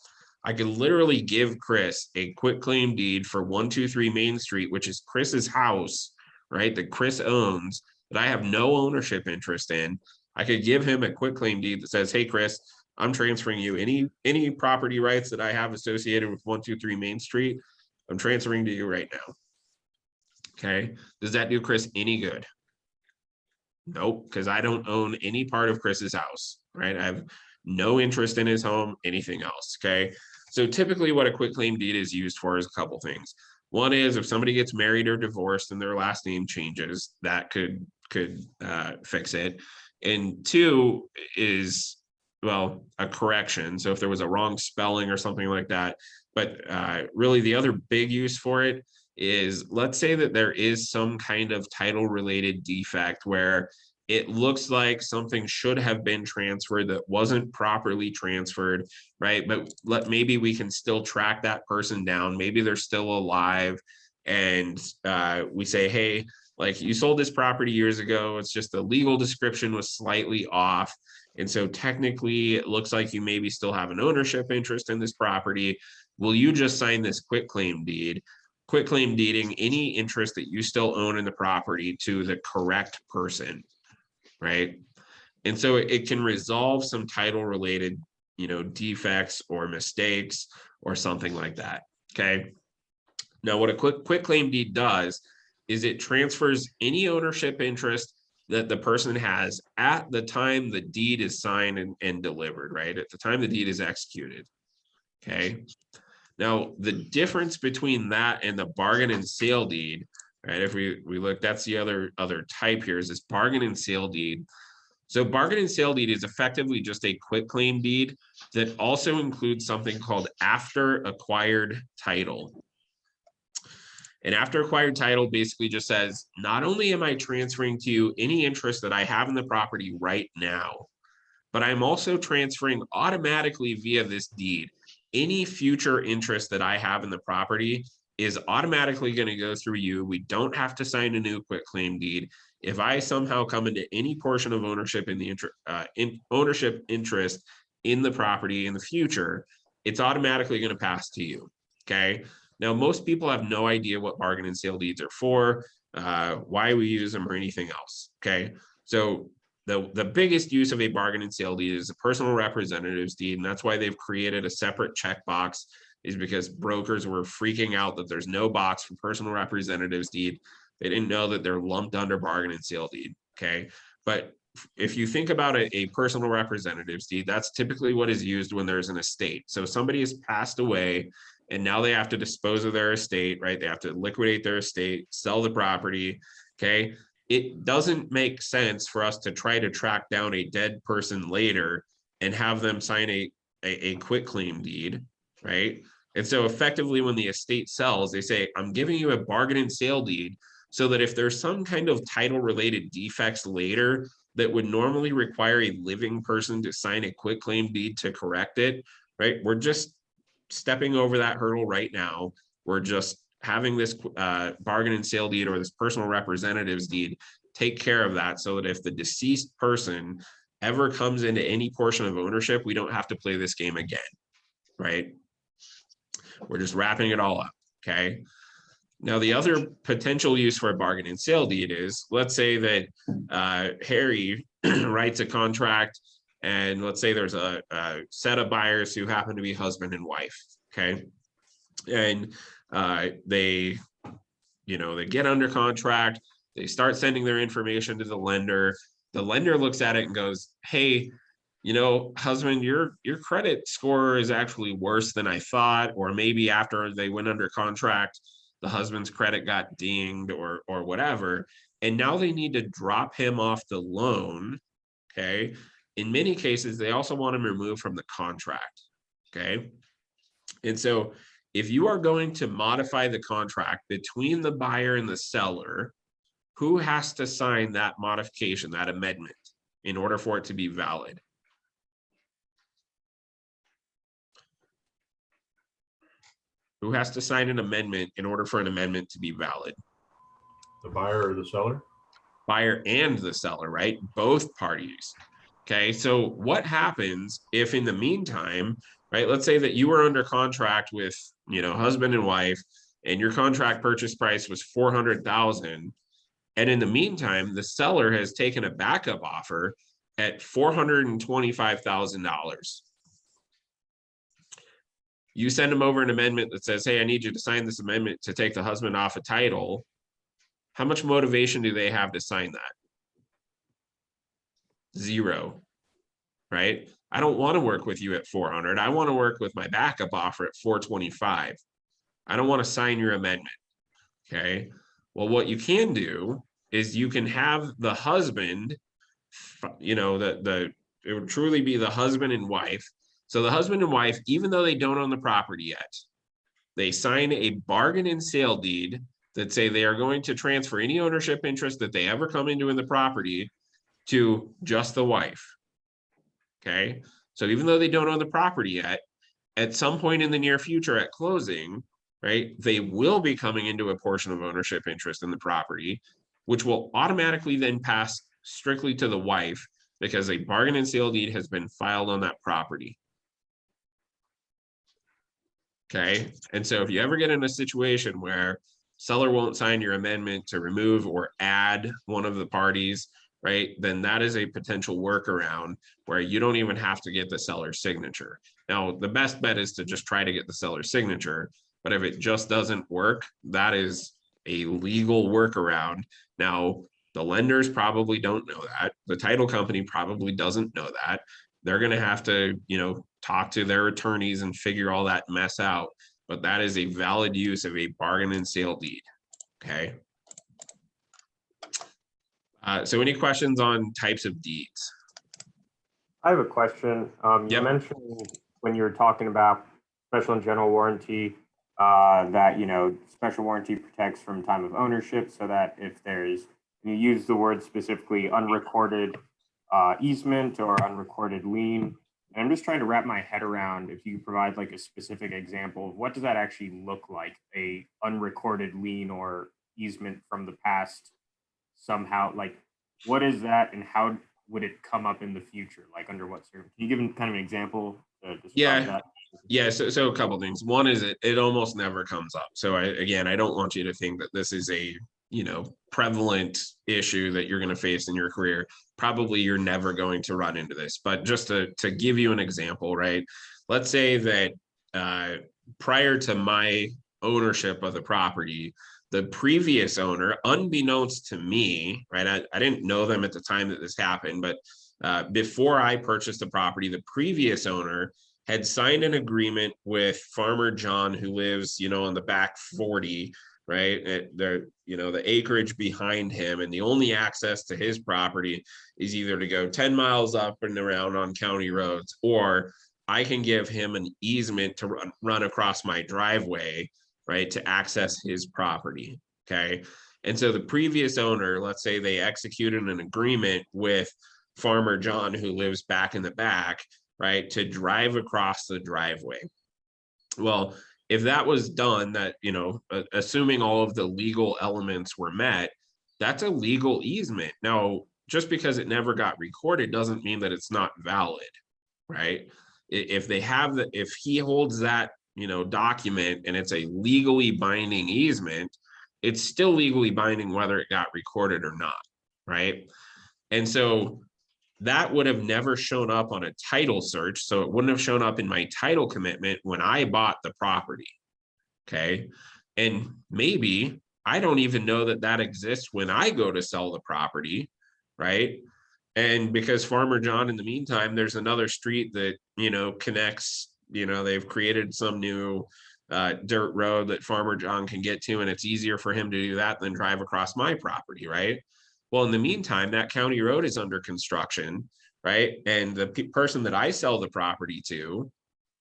I could literally give Chris a quitclaim deed for 123 Main Street, which is Chris's house, right? That Chris owns, that I have no ownership interest in. I could give him a quitclaim deed that says, hey, Chris, I'm transferring you any property rights that I have associated with 123 Main Street. I'm transferring to you right now. Okay. Does that do Chris any good? Nope, because I don't own any part of Chris's house, right? I have no interest in his home, anything else. Okay. So typically what a quitclaim deed is used for is a couple things. One is if somebody gets married or divorced and their last name changes, that could fix it. And two is, well, a correction. So if there was a wrong spelling or something like that. But really the other big use for it is, let's say that there is some kind of title related defect where it looks like something should have been transferred that wasn't properly transferred, right? But maybe we can still track that person down. Maybe they're still alive. And we say, hey, like, you sold this property years ago. It's just the legal description was slightly off. And so technically it looks like you maybe still have an ownership interest in this property. Will you just sign this quitclaim deed? Quitclaim deeding any interest that you still own in the property to the correct person, right? And so it can resolve some title related, defects or mistakes or something like that. Okay. Now, what a quitclaim deed does is it transfers any ownership interest that the person has at the time the deed is signed and delivered, right? At the time the deed is executed. Okay. Now, the difference between that and the bargain and sale deed, right? If we look, that's the other type here, is this bargain and sale deed. So bargain and sale deed is effectively just a quitclaim deed that also includes something called after acquired title. And after acquired title basically just says, not only am I transferring to you any interest that I have in the property right now, but I'm also transferring automatically via this deed any future interest that I have in the property is automatically going to go through you. We don't have to sign a new quitclaim deed. If I somehow come into any portion of ownership in the ownership interest in the property in the future, it's automatically going to pass to you. Okay. Now, most people have no idea what bargain and sale deeds are for, why we use them, or anything else. Okay. So the biggest use of a bargain and sale deed is a personal representative's deed. And that's why they've created a separate checkbox, is because brokers were freaking out that there's no box for personal representative's deed. They didn't know that they're lumped under bargain and sale deed. Okay. But if you think about a personal representative's deed, that's typically what is used when there's an estate. So somebody has passed away and now they have to dispose of their estate, right? They have to liquidate their estate, sell the property. Okay. It doesn't make sense for us to try to track down a dead person later and have them sign a quitclaim deed, right? And so effectively when the estate sells, they say, I'm giving you a bargain and sale deed so that if there's some kind of title related defects later that would normally require a living person to sign a quitclaim deed to correct it, right? We're just stepping over that hurdle right now. We're just having this bargain and sale deed or this personal representative's deed take care of that, so that if the deceased person ever comes into any portion of ownership, we don't have to play this game again, right? We're just wrapping it all up. Okay. Now, the other potential use for a bargain and sale deed is, let's say that Harry writes a contract, and let's say there's a set of buyers who happen to be husband and wife. Okay. And they get under contract, they start sending their information to the lender. The lender looks at it and goes, hey, husband, your credit score is actually worse than I thought. Or maybe after they went under contract, the husband's credit got dinged or whatever. And now they need to drop him off the loan. Okay. In many cases, they also want him removed from the contract. Okay. And so if you are going to modify the contract between the buyer and the seller, who has to sign that modification, that amendment, in order for it to be valid? Who has to sign an amendment in order for an amendment to be valid? The buyer or the seller? Buyer and the seller, right? Both parties. Okay, so what happens if in the meantime, right, let's say that you were under contract with, husband and wife, and your contract purchase price was 400,000, and in the meantime, the seller has taken a backup offer at $425,000. You send them over an amendment that says, hey, I need you to sign this amendment to take the husband off a title. How much motivation do they have to sign that? Zero, right? I don't want to work with you at 400. I want to work with my backup offer at 425. I don't want to sign your amendment. Okay. Well, what you can do is you can have the husband, it would truly be the husband and wife. So the husband and wife, even though they don't own the property yet, they sign a bargain and sale deed that say they are going to transfer any ownership interest that they ever come into in the property to just the wife. Okay. So even though they don't own the property yet, at some point in the near future at closing, right, they will be coming into a portion of ownership interest in the property, which will automatically then pass strictly to the wife because a bargain and sale deed has been filed on that property. Okay. And so if you ever get in a situation where seller won't sign your amendment to remove or add one of the parties, right, then that is a potential workaround where you don't even have to get the seller's signature. Now, the best bet is to just try to get the seller's signature, but if it just doesn't work, that is a legal workaround. Now, the lenders probably don't know that. The title company probably doesn't know that. They're going to have to, talk to their attorneys and figure all that mess out. But that is a valid use of a bargain and sale deed. Okay. So any questions on types of deeds? I have a question. You Yep. mentioned when you were talking about special and general warranty, that, special warranty protects from time of ownership so that if there's, you use the word specifically unrecorded easement or unrecorded lien. And I'm just trying to wrap my head around if you could provide like a specific example of what does that actually look like, a unrecorded lien or easement from the past somehow, like what is that and how would it come up in the future? Like under what circumstances? Can you give kind of an example to describe that? Yeah, so a couple things. One is it almost never comes up. So I don't want you to think that this is a prevalent issue that you're going to face in your career. Probably you're never going to run into this, but just to give you an example, right? Let's say that prior to my ownership of the property, the previous owner, unbeknownst to me, right? I didn't know them at the time that this happened, but before I purchased the property, the previous owner had signed an agreement with Farmer John, who lives, on the back 40, right? The acreage behind him, and the only access to his property is either to go 10 miles up and around on county roads, or I can give him an easement to run across my driveway, right, to access his property. Okay. And so the previous owner, let's say they executed an agreement with Farmer John, who lives back in the back, right, to drive across the driveway. Well, if that was done, that, assuming all of the legal elements were met, that's a legal easement. Now, just because it never got recorded doesn't mean that it's not valid, right? If he holds that, document and it's a legally binding easement, it's still legally binding whether it got recorded or not, right? And so that would have never shown up on a title search. So it wouldn't have shown up in my title commitment when I bought the property. Okay. And maybe I don't even know that exists when I go to sell the property. Right. And because Farmer John, in the meantime, there's another street that, connects, they've created some new dirt road that Farmer John can get to, and it's easier for him to do that than drive across my property. Right. Well, in the meantime, that county road is under construction, right? And the person that I sell the property to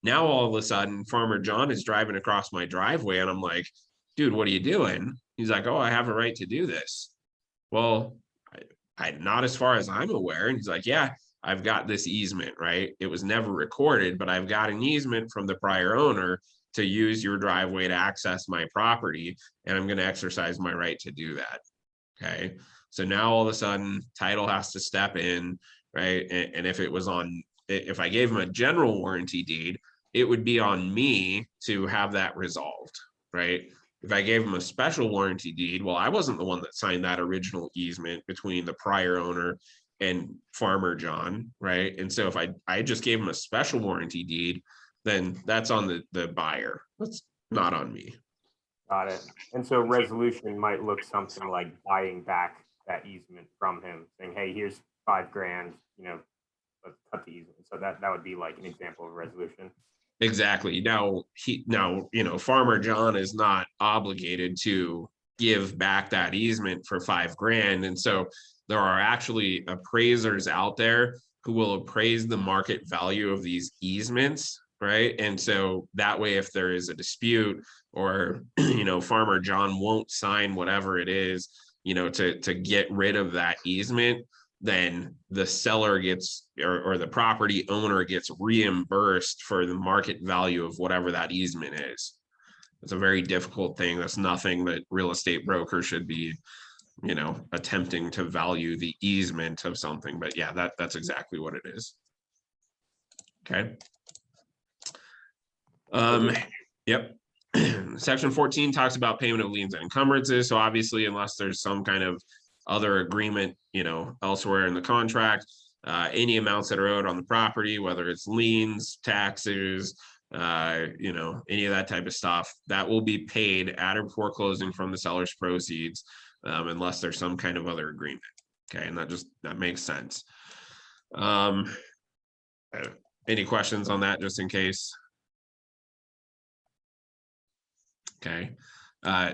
Now all of a sudden, Farmer John is driving across my driveway, and I'm like, dude, what are you doing? He's like, oh, I have a right to do this. Well, I not as far as I'm aware. And he's like, yeah, I've got this easement, right? It was never recorded, but I've got an easement from the prior owner to use your driveway to access my property, and I'm going to exercise my right to do that. Okay. So now all of a sudden, title has to step in, right? And if it was on, if I gave him a general warranty deed, it would be on me to have that resolved, right? If I gave him a special warranty deed, well, I wasn't the one that signed that original easement between the prior owner and Farmer John, right? And so if I just gave him a special warranty deed, then that's on the buyer. That's not on me. Got it. And so resolution might look something like buying back that easement from him, saying, hey, here's $5,000, you know, let's cut the easement. So that would be like an example of resolution. Exactly. Now, you know, Farmer John is not obligated to give back that easement for $5,000. And so there are actually appraisers out there who will appraise the market value of these easements, right? And so that way, if there is a dispute, or, you know, Farmer John won't sign whatever it is, you know, to get rid of that easement, then the seller gets, or the property owner gets reimbursed for the market value of whatever that easement is. It's a very difficult thing. That's nothing that real estate broker should be, you know, attempting to value the easement of something. But yeah, that's exactly what it is. Okay. Yep. Section 14 talks about payment of liens and encumbrances. So obviously, unless there's some kind of other agreement, you know, elsewhere in the contract, any amounts that are owed on the property, whether it's liens, taxes, you know, any of that type of stuff, that will be paid at or before closing from the seller's proceeds, unless there's some kind of other agreement. Okay, and that makes sense. Any questions on that, just in case? Okay.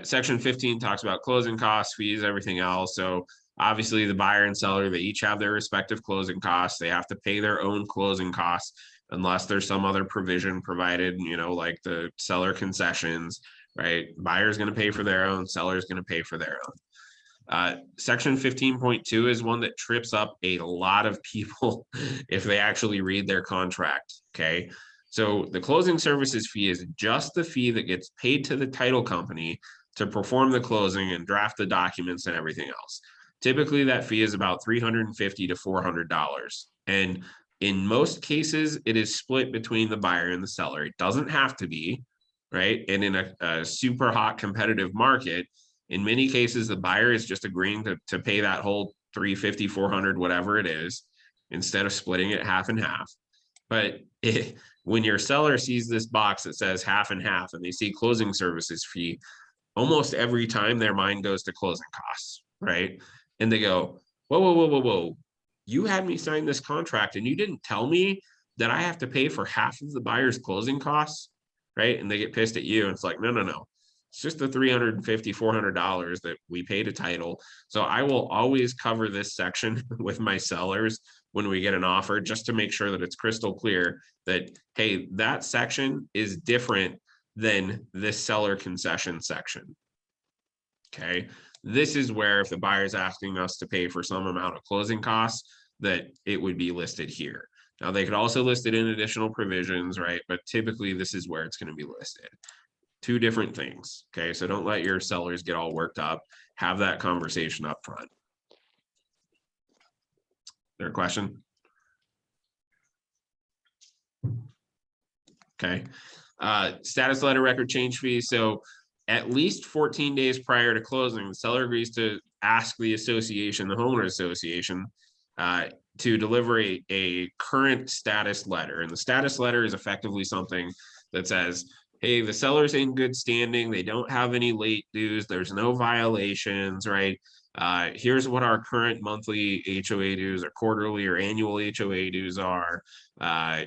Section 15 talks about closing costs, fees, everything else. So obviously the buyer and seller, they each have their respective closing costs. They have to pay their own closing costs unless there's some other provision provided, you know, like the seller concessions, right? Buyer's going to pay for their own, seller's going to pay for their own. Section 15.2 is one that trips up a lot of people if they actually read their contract. Okay. So the closing services fee is just the fee that gets paid to the title company to perform the closing and draft the documents and everything else. Typically that fee is about $350 to $400. And in most cases, it is split between the buyer and the seller. It doesn't have to be, right? And in a super hot competitive market, in many cases, the buyer is just agreeing to pay that whole $350, $400, whatever it is, instead of splitting it half and half. But when your seller sees this box that says half and half and they see closing services fee, almost every time their mind goes to closing costs, right? And they go, whoa, whoa, whoa, whoa, whoa. You had me sign this contract and you didn't tell me that I have to pay for half of the buyer's closing costs, right? And they get pissed at you. And it's like, no, no, no. It's just the $350, $400 that we pay to title. So I will always cover this section with my sellers when we get an offer, just to make sure that it's crystal clear that, hey, that section is different than this seller concession section. Okay. This is where if the buyer is asking us to pay for some amount of closing costs, that it would be listed here. Now they could also list it in additional provisions, right? But typically this is where it's going to be listed. Two different things. Okay. So don't let your sellers get all worked up. Have that conversation up front. There a question? Okay. Status letter record change fee. So at least 14 days prior to closing, the seller agrees to ask the association, the homeowner association, to deliver a current status letter. And the status letter is effectively something that says, hey, the seller's in good standing. They don't have any late dues. There's no violations, right? Here's what our current monthly HOA dues or quarterly or annual HOA dues are,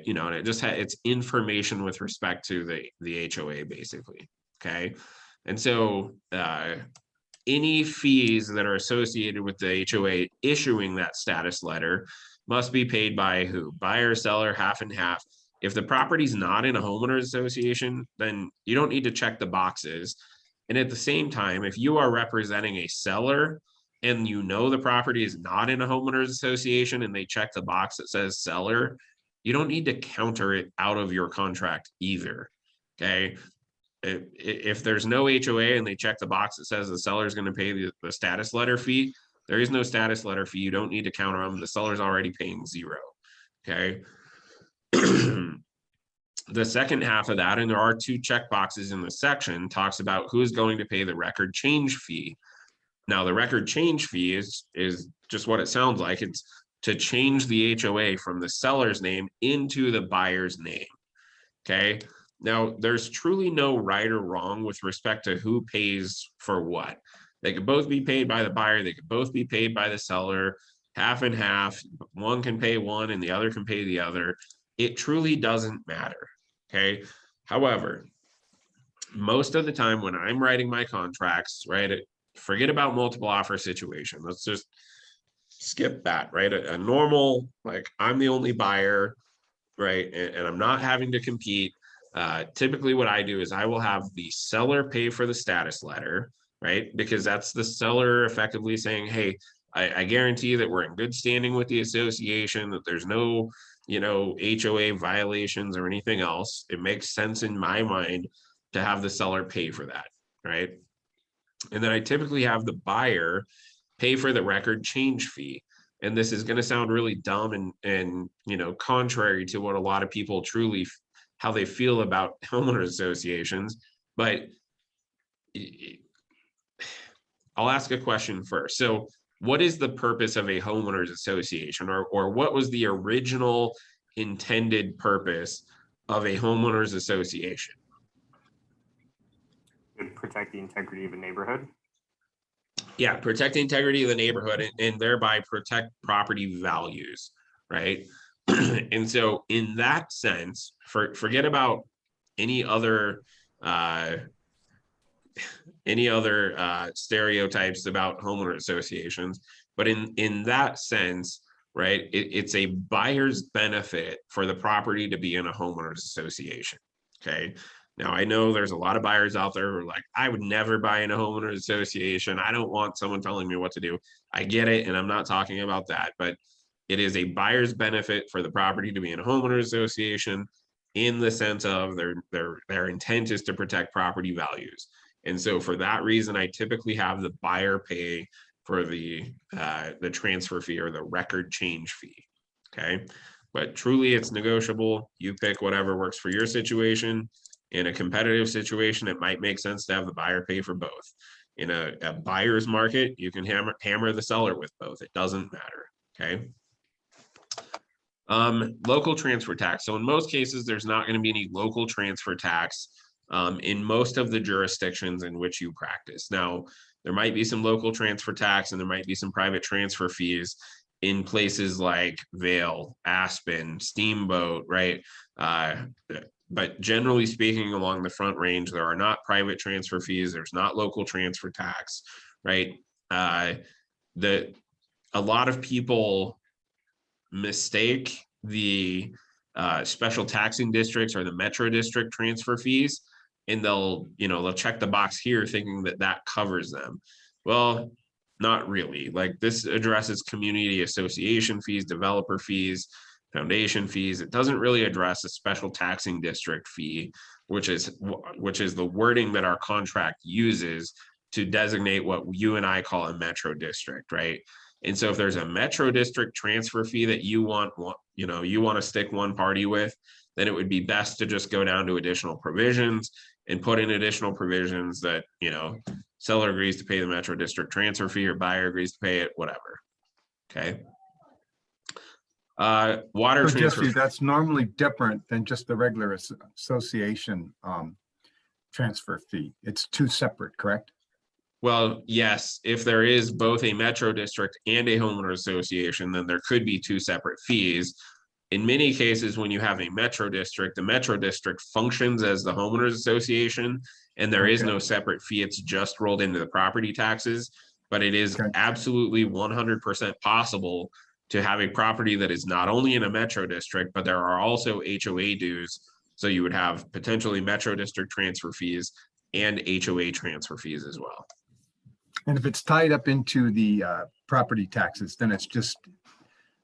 you know, and it just it's information with respect to the HOA basically. Okay. And so, any fees that are associated with the HOA issuing that status letter must be paid by who? Buyer, seller, half and half. If the property's not in a homeowners association, then you don't need to check the boxes. And at the same time, if you are representing a seller and you know the property is not in a homeowners association and they check the box that says seller, you don't need to counter it out of your contract either. Okay. If there's no HOA and they check the box that says the seller is going to pay the status letter fee, there is no status letter fee. You don't need to counter them. The seller's already paying zero. Okay. The second half of that, and there are 2 check boxes in the section, talks about who's going to pay the record change fee. Now, the record change fee is just what it sounds like. It's to change the HOA from the seller's name into the buyer's name. Okay. Now, there's truly no right or wrong with respect to who pays for what. They could both be paid by the buyer. They could both be paid by the seller, half and half. One can pay one and the other can pay the other. It truly doesn't matter. Okay. However, most of the time when I'm writing my contracts, right, forget about multiple offer situation. Let's just skip that, right? A normal, like I'm the only buyer, right? And I'm not having to compete. Typically what I do is I will have the seller pay for the status letter, right? Because that's the seller effectively saying, hey, I guarantee that we're in good standing with the association, that there's no, HOA violations or anything else. It makes sense in my mind to have the seller pay for that, right? And then I typically have the buyer pay for the record change fee. And this is going to sound really dumb and contrary to what a lot of people truly how they feel about homeowners associations, but I'll ask a question first. So what is the purpose of a homeowners association, or what was the original intended purpose of a homeowners association? To protect the integrity of a neighborhood. Yeah, protect the integrity of the neighborhood and thereby protect property values, right? And so in that sense, forget about any other stereotypes about homeowner associations, but in that sense, right, it's a buyer's benefit for the property to be in a homeowners association. Okay. Now I know there's a lot of buyers out there who are like, I would never buy in a homeowners association. I don't want someone telling me what to do. I get it. And I'm not talking about that, but it is a buyer's benefit for the property to be in a homeowners association in the sense of their intent is to protect property values. And so for that reason, I typically have the buyer pay for the transfer fee or the record change fee. Okay. But truly it's negotiable. You pick whatever works for your situation. In a competitive situation, it might make sense to have the buyer pay for both. In a buyer's market, you can hammer the seller with both. It doesn't matter. Okay. Local transfer tax. So in most cases, there's not going to be any local transfer tax in most of the jurisdictions in which you practice. Now, there might be some local transfer tax and there might be some private transfer fees in places like Vail, Aspen, Steamboat, right? But generally speaking, along the Front Range, there are not private transfer fees. There's not local transfer tax, right? A lot of people mistake the special taxing districts or the metro district transfer fees, and they'll check the box here thinking that covers them. Well, not really. Like, this addresses community association fees, developer fees, foundation fees. It doesn't really address a special taxing district fee, which is the wording that our contract uses to designate what you and I call a metro district, right? And so if there's a metro district transfer fee that you want to stick one party with, then it would be best to just go down to additional provisions and put in additional provisions that, seller agrees to pay the metro district transfer fee or buyer agrees to pay it, whatever. Okay. Water So transfer. Jesse, that's normally different than just the regular association transfer fee. It's 2 separate, correct? Well, yes, if there is both a metro district and a homeowner association, then there could be 2 separate fees. In many cases, when you have a metro district, the metro district functions as the homeowners association, and there is no separate fee. It's just rolled into the property taxes, but it is absolutely 100% possible to have a property that is not only in a metro district, but there are also HOA dues. So you would have potentially metro district transfer fees and HOA transfer fees as well. And if it's tied up into the property taxes, then it's just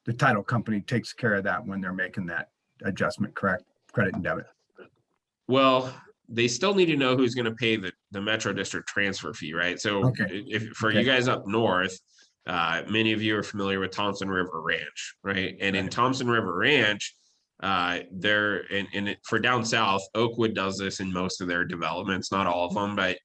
the title company takes care of that when they're making that adjustment, correct? Credit and debit. Well, they still need to know who's going to pay the metro district transfer fee, right? So Okay. if for you guys up north, many of you are familiar with Thompson River Ranch, right? And in Right. Thompson River Ranch, for down south, Oakwood does this in most of their developments, not all of them, but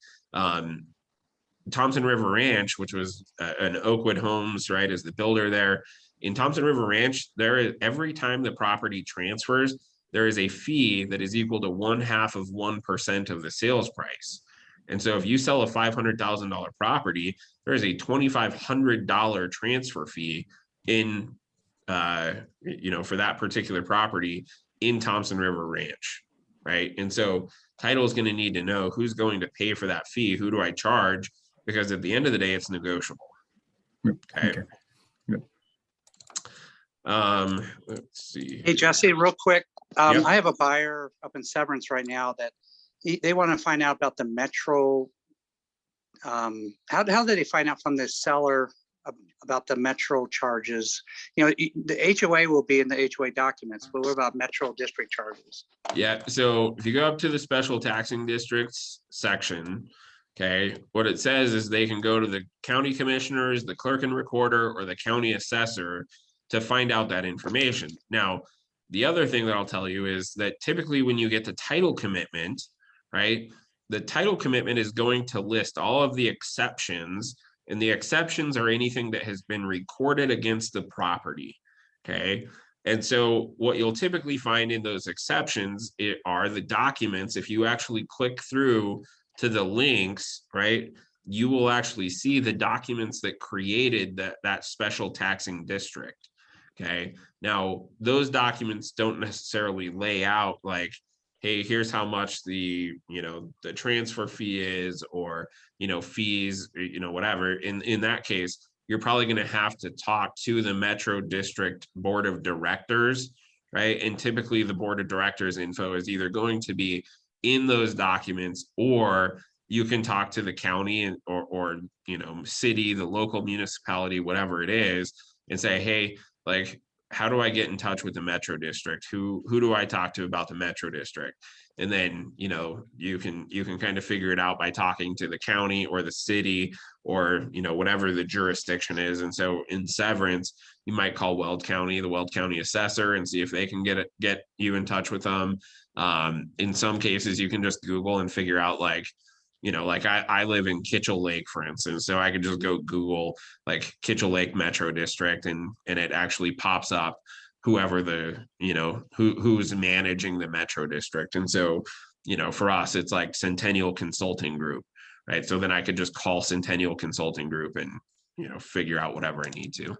Thompson River Ranch, which was an Oakwood Homes, right, is the builder there. In Thompson River Ranch, every time the property transfers, there is a fee that is equal to 0.5% of the sales price. And so if you sell a $500,000 property, there is a $2,500 transfer fee in, for that particular property in Thompson River Ranch, right? And so title is going to need to know who's going to pay for that fee. Who do I charge? Because at the end of the day, it's negotiable. Okay. Let's see. Hey, Jesse, real quick. Yep. I have a buyer up in Severance right now that they want to find out about the Metro. How did they find out from the seller about the Metro charges? The HOA will be in the HOA documents, but what about Metro district charges? Yeah, so if you go up to the special taxing districts section, okay, what it says is they can go to the county commissioners, the clerk and recorder, or the county assessor to find out that information. Now, the other thing that I'll tell you is that typically when you get the title commitment, right, the title commitment is going to list all of the exceptions, and the exceptions are anything that has been recorded against the property, okay? And so what you'll typically find in those exceptions are the documents. If you actually click through to the links, right, you will actually see the documents that created that special taxing district. Okay, now those documents don't necessarily lay out like, hey, here's how much the transfer fee is, or fees, whatever. In that case, you're probably going to have to talk to the Metro District Board of Directors, right? And typically the Board of Directors info is either going to be in those documents, or you can talk to the county or city, the local municipality, whatever it is, and say, hey, like, how do I get in touch with the Metro District? Who do I talk to about the Metro District? And then, you can kind of figure it out by talking to the county or the city or, whatever the jurisdiction is. And so in Severance, you might call Weld County, the Weld County assessor, and see if they can get you in touch with them. In some cases, you can just Google and figure out like I live in Kitchell Lake, for instance, so I could just go Google like Kitchell Lake Metro District, and it actually pops up whoever who's managing the Metro District. And so, for us, it's like Centennial Consulting Group, right? So then I could just call Centennial Consulting Group and, figure out whatever I need to.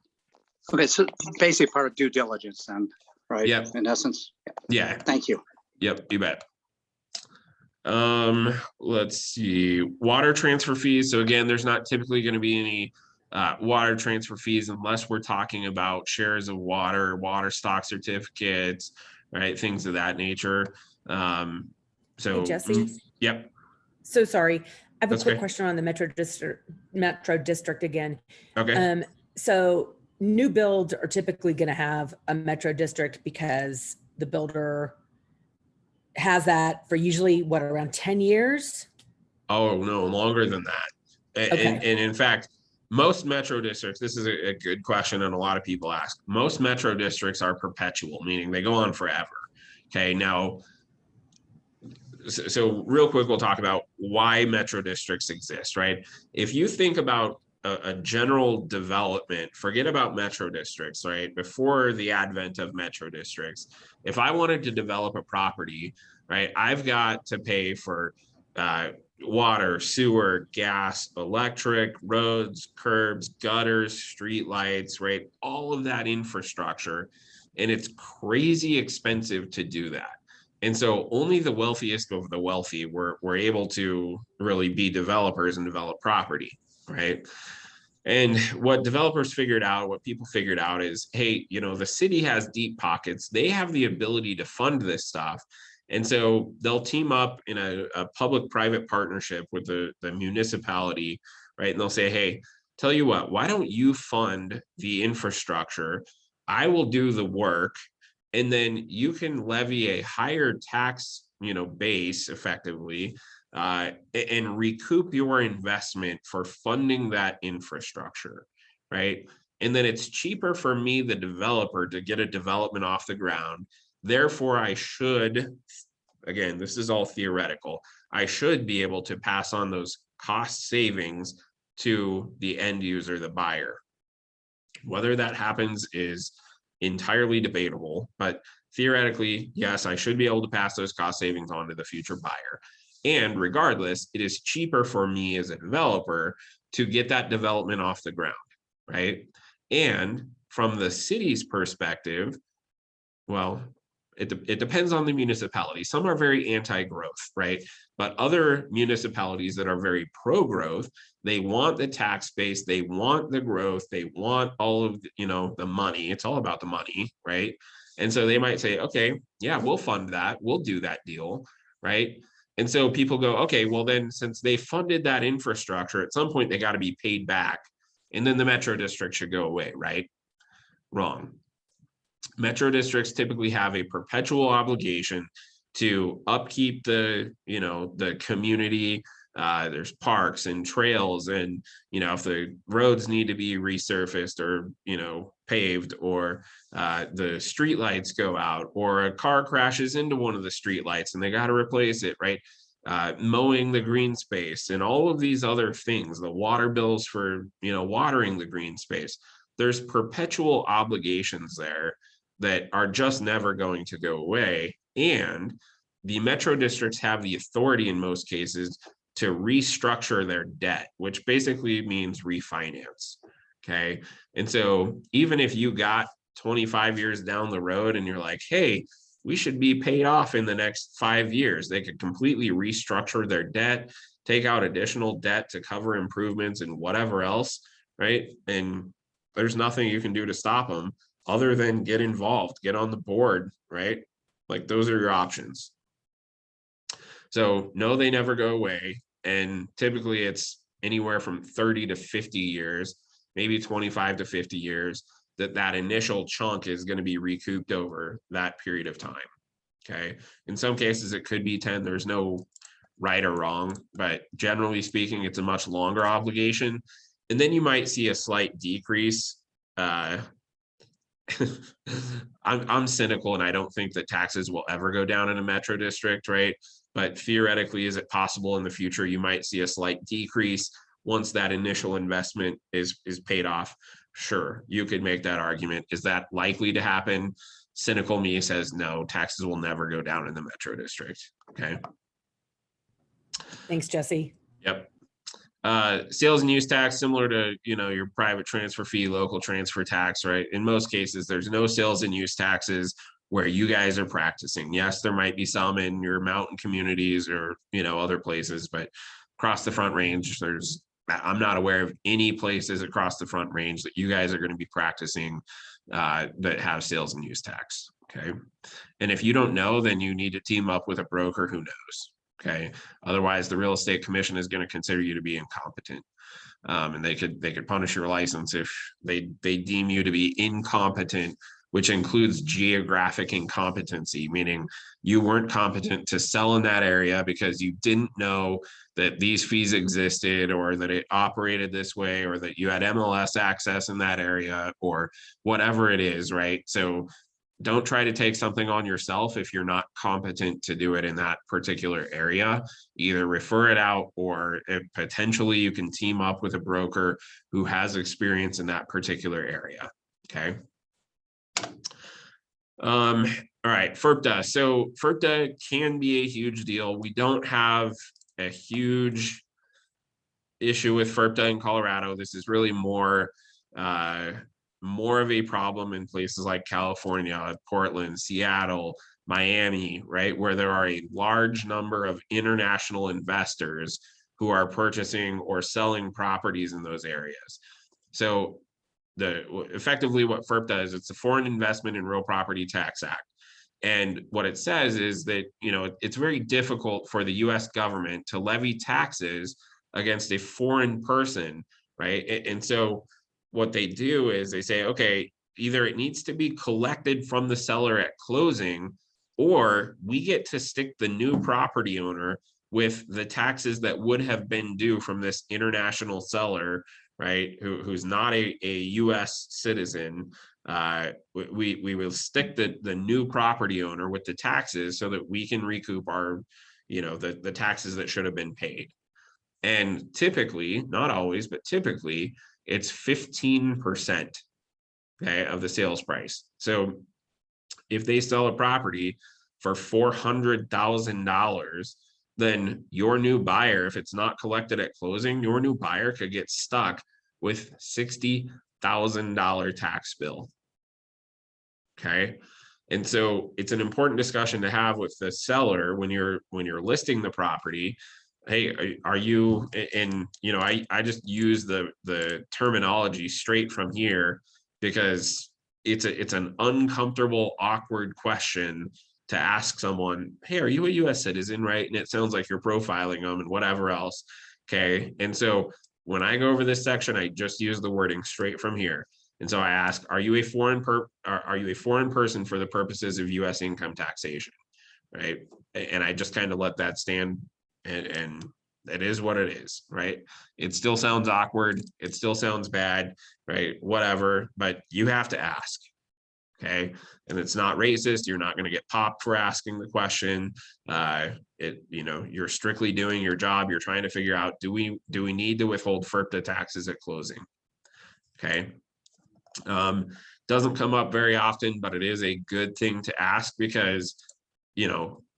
Okay, so basically part of due diligence then, right? Yep. In essence. Yeah. Thank you. Yep, you bet. Let's see, water transfer fees. So again, there's not typically going to be any water transfer fees unless we're talking about shares of water stock certificates, right? Things of that nature. So Hey, Jesse. Yep. So sorry. I have That's a quick okay. question on the Metro District again. Okay. So new builds are typically going to have a Metro District because the builder has that for usually around 10 years? Oh, no, longer than that. Okay. And in fact, most Metro districts, this is a good question and a lot of people ask, most Metro districts are perpetual, meaning they go on forever. Okay, now, so real quick, we'll talk about why Metro districts exist, right? If you think about a general development, forget about Metro districts, right? Before the advent of Metro districts, if I wanted to develop a property, right, I've got to pay for water, sewer, gas, electric, roads, curbs, gutters, street lights, right? All of that infrastructure. And it's crazy expensive to do that. And so only the wealthiest of the wealthy were able to really be developers and develop property, right? And what developers figured out, what people figured out is, hey, you know, the city has deep pockets. They have the ability to fund this stuff. And so they'll team up in a public-private partnership with the municipality, right? And they'll say, hey, tell you what, why don't you fund the infrastructure? I will do the work, and then you can levy a higher tax, you know, base effectively, and recoup your investment for funding that infrastructure, right? And then it's cheaper for me, the developer, to get a development off the ground. Therefore, I should, again, this is all theoretical, I should be able to pass on those cost savings to the end user, the buyer. Whether that happens is entirely debatable, but theoretically, yes, I should be able to pass those cost savings on to the future buyer. And regardless, it is cheaper for me as a developer to get that development off the ground, right? And from the city's perspective, well, it depends on the municipality. Some are very anti-growth, right? But other municipalities that are very pro-growth, they want the tax base, they want the growth, they want all of, you know, the money. It's all about the money, right? And so they might say, okay, yeah, we'll fund that, we'll do that deal, right? And so people go, okay, well then, since they funded that infrastructure, at some point they got to be paid back, and then the metro district should go away, right? Wrong. Metro districts typically have a perpetual obligation to upkeep the, you know, the community. There's parks and trails, and, you know, if the roads need to be resurfaced or, you know, paved, or the street lights go out, or a car crashes into one of the street lights and they got to replace it, right? Mowing the green space and all of these other things, the water bills for, you know, watering the green space. There's perpetual obligations there that are just never going to go away. And the metro districts have the authority in most cases to restructure their debt, which basically means refinance. Okay. And so even if you got 25 years down the road and you're like, hey, we should be paid off in the next 5 years, they could completely restructure their debt, take out additional debt to cover improvements and whatever else, right? And there's nothing you can do to stop them other than get involved, get on the board, right? Like, those are your options. So no, they never go away. And typically it's anywhere from 30 to 50 years, maybe 25 to 50 years, that initial chunk is going to be recouped over that period of time. Okay. In some cases it could be 10, there's no right or wrong, but generally speaking, it's a much longer obligation. And then you might see a slight decrease. I'm cynical, and I don't think that taxes will ever go down in a metro district, right? But theoretically, is it possible in the future you might see a slight decrease once that initial investment is paid off? Sure, you could make that argument. Is that likely to happen? Cynical me says no, taxes will never go down in the metro district. Okay. Thanks, Jesse. Yep. Sales and use tax, similar to, you know, your private transfer fee, local transfer tax, right? In most cases, there's no sales and use taxes where you guys are practicing. Yes, there might be some in your mountain communities or, you know, other places, but across the Front Range, I'm not aware of any places across the Front Range that you guys are going to be practicing that have sales and use tax. Okay. And if you don't know, then you need to team up with a broker who knows. Okay. Otherwise, the real estate commission is going to consider you to be incompetent. And they could punish your license if they deem you to be incompetent, which includes geographic incompetency, meaning you weren't competent to sell in that area because you didn't know that these fees existed, or that it operated this way, or that you had MLS access in that area, or whatever it is, right? So don't try to take something on yourself if you're not competent to do it in that particular area. Either refer it out, or potentially you can team up with a broker who has experience in that particular area. Okay. All right, FERPTA. So FERPTA can be a huge deal. We don't have a huge issue with FERPTA in Colorado. This is really more of a problem in places like California, Portland, Seattle, Miami, right? Where there are a large number of international investors who are purchasing or selling properties in those areas. So effectively what FERP does, it's the Foreign Investment in Real Property Tax Act. And what it says is that, it's very difficult for the US government to levy taxes against a foreign person, right? And so what they do is they say, okay, either it needs to be collected from the seller at closing, or we get to stick the new property owner with the taxes that would have been due from this international seller, right, who's not a US citizen. We will stick the new property owner with the taxes so that we can recoup our, the taxes that should have been paid. And typically, not always, but typically it's 15%, okay, of the sales price. So if they sell a property for $400,000, then your new buyer, if it's not collected at closing, your new buyer could get stuck with $60,000 tax bill. Okay. And so it's an important discussion to have with the seller when you're listing the property. Hey, are you, and I just use the terminology straight from here because it's an uncomfortable, awkward question to ask someone, hey, are you a US citizen, right? And it sounds like you're profiling them and whatever else. Okay. And so when I go over this section, I just use the wording straight from here. And so I ask, are you a foreign person for the purposes of US income taxation? Right. And I just kind of let that stand, and it is what it is, right? It still sounds awkward. It still sounds bad, right? Whatever, but you have to ask. Okay. And it's not racist. You're not going to get popped for asking the question. You're strictly doing your job. You're trying to figure out, do we need to withhold FERPTA taxes at closing? Okay. Doesn't come up very often, but it is a good thing to ask because,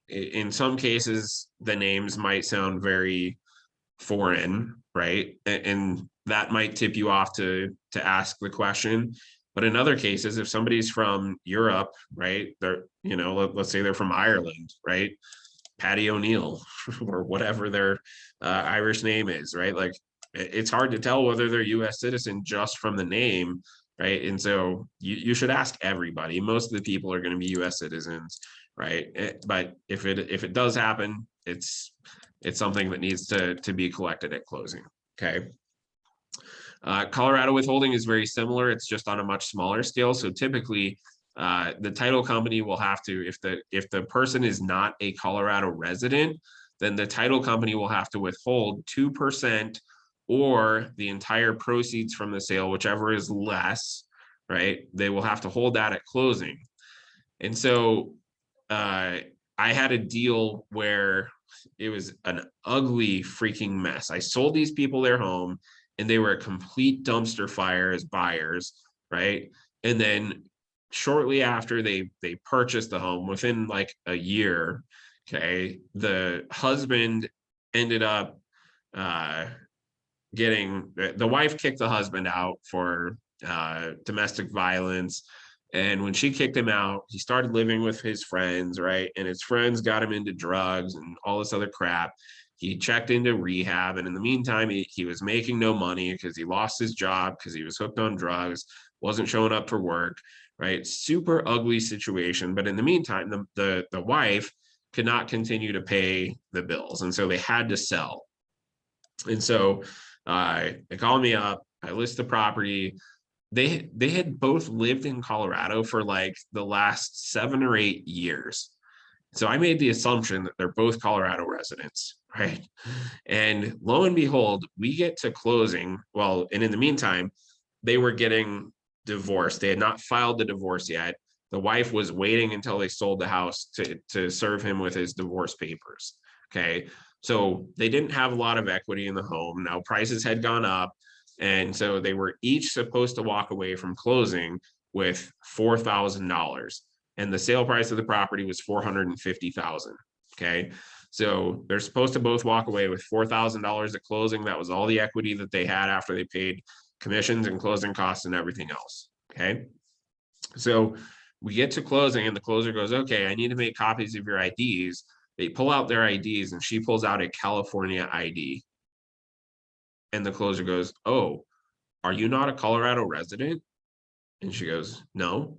in some cases, the names might sound very foreign, right? And that might tip you off to ask the question. But in other cases, if somebody's from Europe, right, they're, let's say they're from Ireland, right? Patty O'Neill or whatever their Irish name is, right? Like it's hard to tell whether they're US citizen just from the name, right? And so you should ask everybody. Most of the people are going to be US citizens, right? But if it does happen, it's something that needs to be collected at closing, okay? Colorado withholding is very similar. It's just on a much smaller scale. So typically, the title company will have to, if the person is not a Colorado resident, then the title company will have to withhold 2% or the entire proceeds from the sale, whichever is less, right? They will have to hold that at closing. And so I had a deal where it was an ugly freaking mess. I sold these people their home and they were a complete dumpster fire as buyers, right? And then shortly after they purchased the home, within like a year, okay, the husband ended up the wife kicked the husband out for domestic violence. And when she kicked him out, he started living with his friends, right? And his friends got him into drugs and all this other crap. He checked into rehab. And in the meantime, he was making no money because he lost his job because he was hooked on drugs, wasn't showing up for work, right? Super ugly situation. But in the meantime, the wife could not continue to pay the bills. And so they had to sell. And so they called me up. I list the property. They had both lived in Colorado for like the last 7 or 8 years. So I made the assumption that they're both Colorado residents, right? And lo and behold, we get to closing. Well, and in the meantime, they were getting divorced. They had not filed the divorce yet. The wife was waiting until they sold the house to serve him with his divorce papers. Okay. So they didn't have a lot of equity in the home. Now prices had gone up. And so they were each supposed to walk away from closing with $4,000. And the sale price of the property was $450,000. Okay. So they're supposed to both walk away with $4,000 at closing. That was all the equity that they had after they paid commissions and closing costs and everything else. Okay. So we get to closing and the closer goes, okay, I need to make copies of your IDs. They pull out their IDs and she pulls out a California ID. And the closer goes, oh, are you not a Colorado resident? And she goes, no.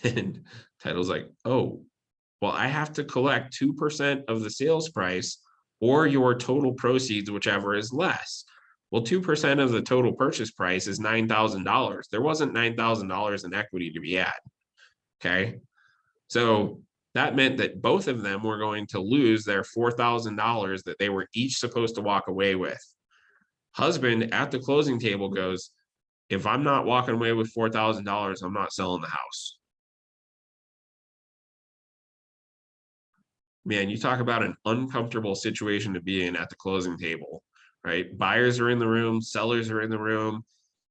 And title's like, oh, well, I have to collect 2% of the sales price or your total proceeds, whichever is less. Well, 2% of the total purchase price is $9,000. There wasn't $9,000 in equity to be had. Okay. So that meant that both of them were going to lose their $4,000 that they were each supposed to walk away with. Husband at the closing table goes, if I'm not walking away with $4,000, I'm not selling the house. Man, you talk about an uncomfortable situation to be in at the closing table, right? Buyers are in the room, sellers are in the room.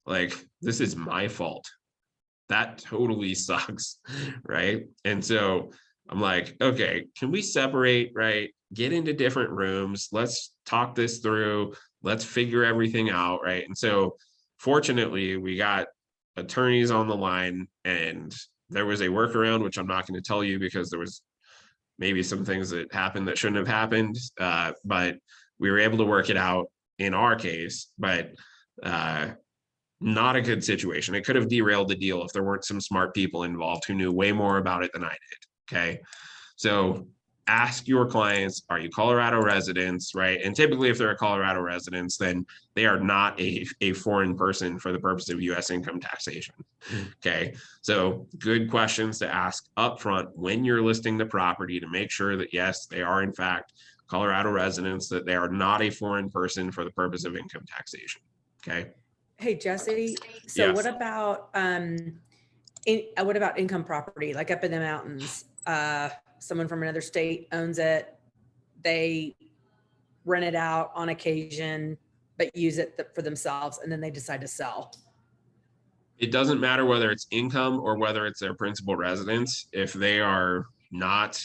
Like, this is my fault. That totally sucks, right? And so I'm like, okay, can we separate, right? Get into different rooms. Let's talk this through. Let's figure everything out, right? And so fortunately, we got attorneys on the line, and there was a workaround, which I'm not going to tell you because there was maybe some things that happened that shouldn't have happened, but we were able to work it out in our case, but not a good situation. It could have derailed the deal if there weren't some smart people involved who knew way more about it than I did, okay? So ask your clients, are you Colorado residents, right? And typically if they're a Colorado residents, then they are not a foreign person for the purpose of US income taxation, okay? So good questions to ask upfront when you're listing the property to make sure that yes, they are in fact Colorado residents, that they are not a foreign person for the purpose of income taxation, okay? Hey, Jesse, so Yes. what about income property, like up in the mountains? Someone from another state owns it. They rent it out on occasion, but use it for themselves, and then they decide to sell. It doesn't matter whether it's income or whether it's their principal residence. If they are not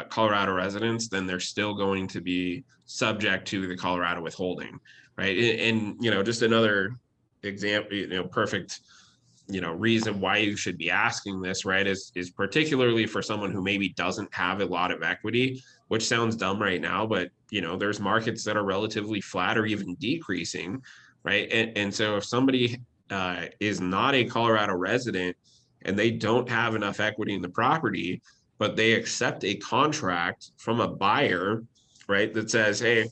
Colorado residents, then they're still going to be subject to the Colorado withholding, right? And you know, just another example, you know, perfect, you know, reason why you should be asking this, right, is particularly for someone who maybe doesn't have a lot of equity, which sounds dumb right now, but you know, there's markets that are relatively flat or even decreasing, right? And so if somebody is not a Colorado resident and they don't have enough equity in the property, but they accept a contract from a buyer, right, that says, hey,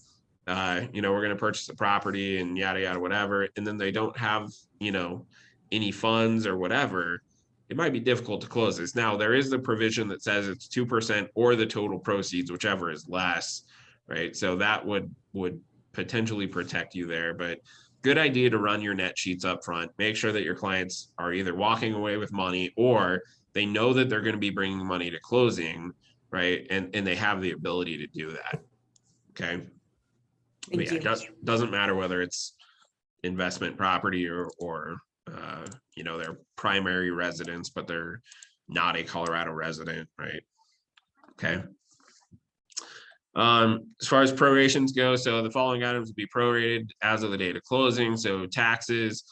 you know, we're going to purchase the property and yada, yada, whatever. And then they don't have, you know, any funds or whatever, it might be difficult to close this. Now, there is the provision that says it's 2% or the total proceeds, whichever is less, right? So that would potentially protect you there, but good idea to run your net sheets up front. Make sure that your clients are either walking away with money or they know that they're going to be bringing money to closing, right? And they have the ability to do that, okay? But yeah, it doesn't matter whether it's investment property or you know, their primary residence, but they're not a Colorado resident, right? Okay. As far as prorations go, so the following items will be prorated as of the date of closing. So taxes,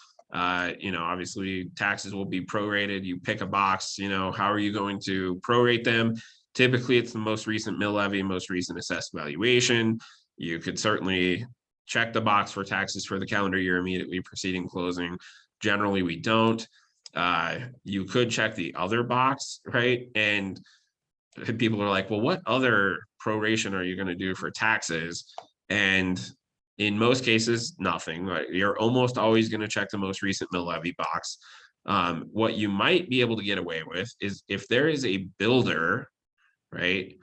you know, obviously taxes will be prorated. You pick a box, you know, how are you going to prorate them? Typically, it's the most recent mill levy, most recent assessed valuation. You could certainly check the box for taxes for the calendar year immediately preceding closing. Generally, we don't. You could check the other box, right? And people are like, well, what other proration are you going to do for taxes? And in most cases, nothing. Right? You're almost always going to check the most recent mill levy box. What you might be able to get away with is if there is a builder, right,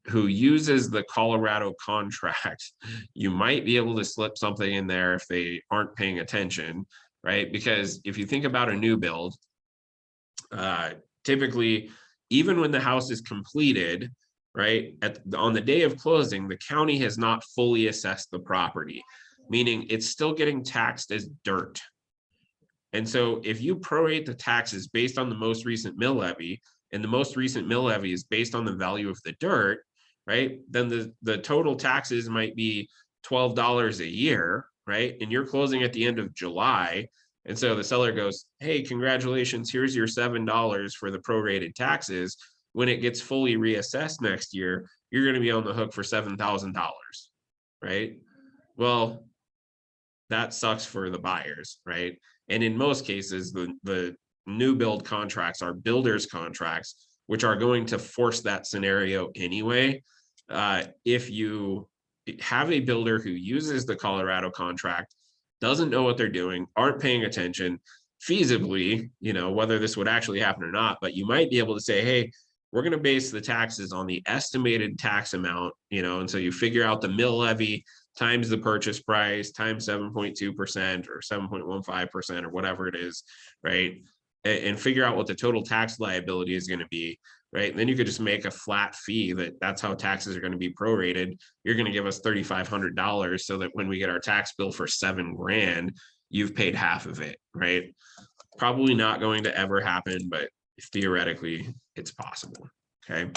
who uses the Colorado contract, you might be able to slip something in there if they aren't paying attention, right? Because if you think about a new build, typically, even when the house is completed, right, on the day of closing, the county has not fully assessed the property, meaning it's still getting taxed as dirt. And so if you prorate the taxes based on the most recent mill levy, and the most recent mill levy is based on the value of the dirt, right, then the total taxes might be $12 a year, right? And you're closing at the end of July. And so the seller goes, hey, congratulations, here's your $7 for the prorated taxes. When it gets fully reassessed next year, you're going to be on the hook for $7,000, right? Well, that sucks for the buyers, right? And in most cases, the new build contracts are builders contracts, which are going to force that scenario anyway. If you have a builder who uses the Colorado contract, doesn't know what they're doing, aren't paying attention, feasibly, whether this would actually happen or not, but you might be able to say, hey, we're going to base the taxes on the estimated tax amount, and so you figure out the mill levy times the purchase price times 7.2% or 7.15% or whatever it is, right? And figure out what the total tax liability is going to be, right? And then you could just make a flat fee that's how taxes are going to be prorated. You're going to give us $3,500 so that when we get our tax bill for $7,000, you've paid half of it, right? Probably not going to ever happen, but theoretically it's possible. Okay.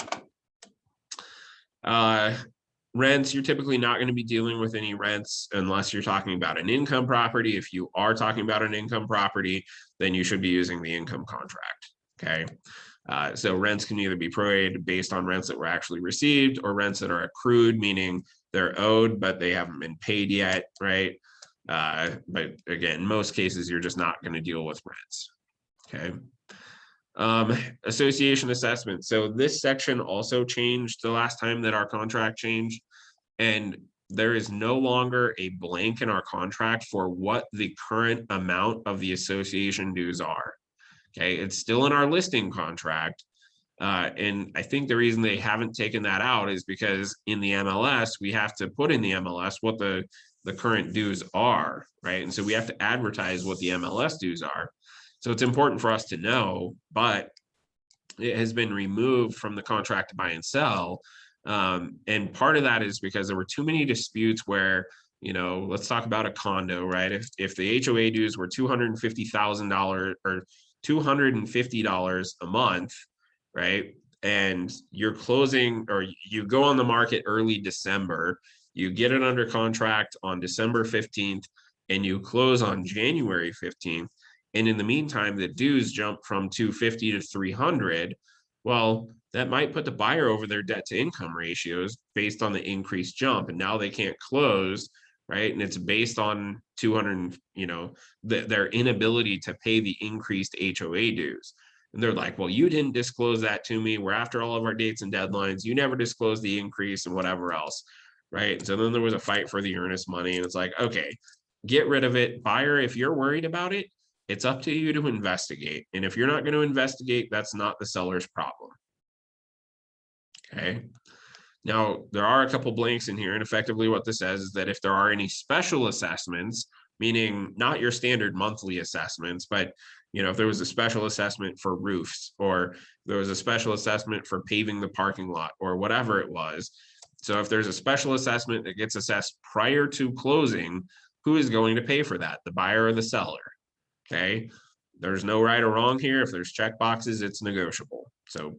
Rents, you're typically not going to be dealing with any rents unless you're talking about an income property. If you are talking about an income property, then you should be using the income contract. Okay. So rents can either be prorated based on rents that were actually received or rents that are accrued, meaning they're owed, but they haven't been paid yet, right? But again, in most cases, you're just not going to deal with rents. Okay. Association assessment. So this section also changed the last time that our contract changed, and there is no longer a blank in our contract for what the current amount of the association dues are. Okay, it's still in our listing contract. And I think the reason they haven't taken that out is because in the MLS, we have to put in the MLS what the current dues are, right? And so we have to advertise what the MLS dues are. So it's important for us to know, but it has been removed from the contract to buy and sell. And part of that is because there were too many disputes where, let's talk about a condo, right? If the HOA dues were $250,000 or $250 a month, right? And you're closing, or you go on the market early December, you get it under contract on December 15th, and you close on January 15th. And in the meantime, the dues jump from 250 to 300. Well, that might put the buyer over their debt to income ratios based on the increased jump. And now they can't close, right? And it's based on 200, their inability to pay the increased HOA dues. And they're like, well, you didn't disclose that to me. We're after all of our dates and deadlines. You never disclosed the increase and whatever else, right? So then there was a fight for the earnest money. And it's like, okay, get rid of it. Buyer, if you're worried about it, it's up to you to investigate. And if you're not going to investigate, that's not the seller's problem. Okay. Now, there are a couple blanks in here, and effectively what this says is that if there are any special assessments, meaning not your standard monthly assessments, but if there was a special assessment for roofs, or there was a special assessment for paving the parking lot, or whatever it was. So if there's a special assessment that gets assessed prior to closing, who is going to pay for that? The buyer or the seller? Okay, there's no right or wrong here. If there's check boxes, it's negotiable. So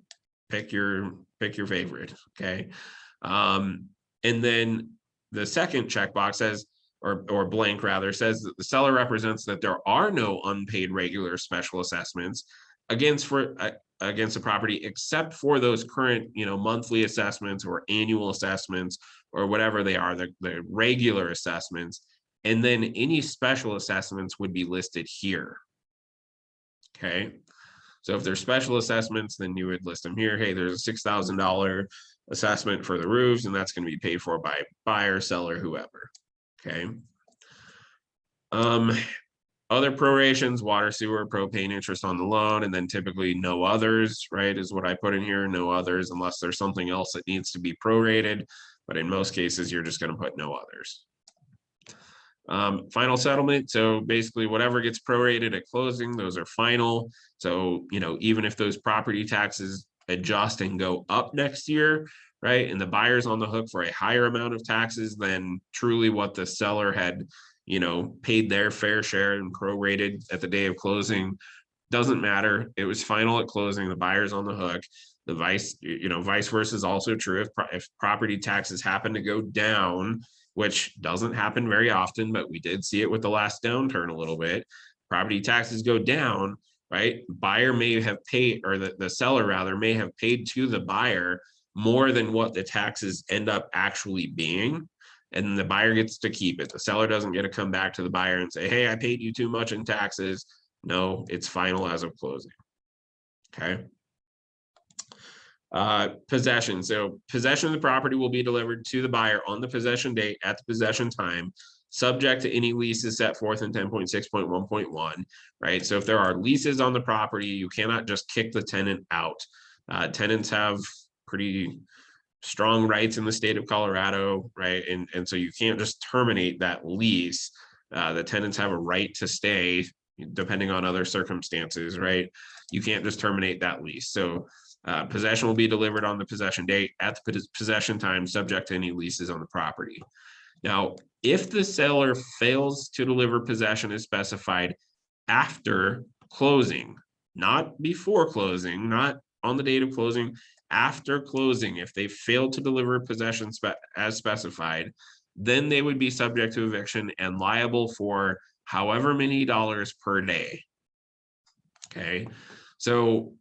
pick your favorite. Okay. And then the second checkbox says, or blank rather, says that the seller represents that there are no unpaid regular special assessments against the property, except for those current, monthly assessments or annual assessments or whatever they are, the regular assessments. And then any special assessments would be listed here. Okay. So if there's special assessments, then you would list them here. Hey, there's a $6,000 assessment for the roofs, and that's going to be paid for by buyer, seller, whoever. Okay. Other prorations, water, sewer, propane, interest on the loan, and then typically no others, right, is what I put in here. No others, unless there's something else that needs to be prorated. But in most cases, you're just going to put no others. Final settlement. So basically whatever gets prorated at closing, those are final. So, even if those property taxes adjust and go up next year, right, and the buyer's on the hook for a higher amount of taxes than truly what the seller had, paid their fair share and prorated at the day of closing, doesn't matter. It was final at closing. The buyer's on the hook. The vice versa is also true. If property taxes happen to go down, which doesn't happen very often, but we did see it with the last downturn a little bit. Property taxes go down, right? Buyer may have paid, or the seller rather may have paid to the buyer more than what the taxes end up actually being. and the buyer gets to keep it. The seller doesn't get to come back to the buyer and say, hey, I paid you too much in taxes. No, it's final as of closing. Okay. Possession. So possession of the property will be delivered to the buyer on the possession date at the possession time, subject to any leases set forth in 10.6.1.1, right? So if there are leases on the property, you cannot just kick the tenant out. Tenants have pretty strong rights in the state of Colorado, right? And so you can't just terminate that lease. The tenants have a right to stay depending on other circumstances, right? You can't just terminate that lease. So possession will be delivered on the possession date at the possession time, subject to any leases on the property. Now, if the seller fails to deliver possession as specified after closing, not before closing, not on the date of closing, after closing, if they fail to deliver possession as specified, then they would be subject to eviction and liable for however many dollars per day. Okay, so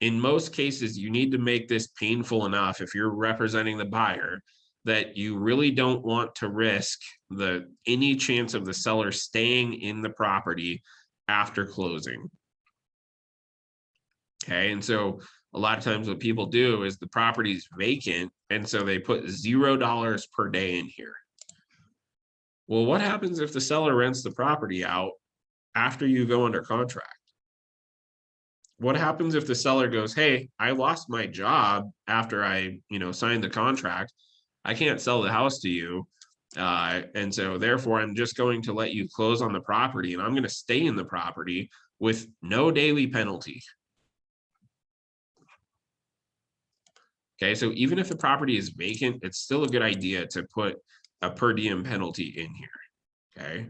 in most cases, you need to make this painful enough if you're representing the buyer that you really don't want to risk any chance of the seller staying in the property after closing. Okay, and so a lot of times what people do is the property is vacant, and so they put $0 per day in here. Well, what happens if the seller rents the property out after you go under contract? What happens if the seller goes, hey, I lost my job after I, signed the contract. I can't sell the house to you. And so therefore, I'm just going to let you close on the property, and I'm going to stay in the property with no daily penalty. Okay, so even if the property is vacant, it's still a good idea to put a per diem penalty in here. Okay.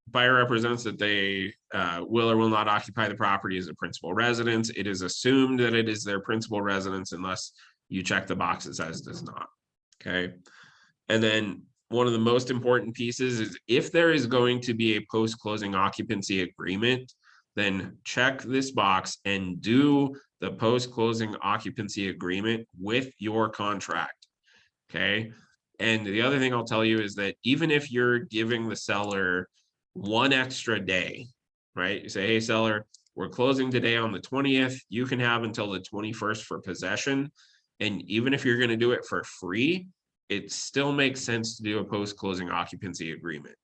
Buyer represents that they will or will not occupy the property as a principal residence. It is assumed that it is their principal residence unless you check the box that says does not. Okay. And then one of the most important pieces is if there is going to be a post-closing occupancy agreement, then check this box and do the post-closing occupancy agreement with your contract. Okay. And the other thing I'll tell you is that even if you're giving the seller one extra day, right? You say, hey, seller, we're closing today on the 20th. You can have until the 21st for possession. And even if you're going to do it for free, it still makes sense to do a post-closing occupancy agreement.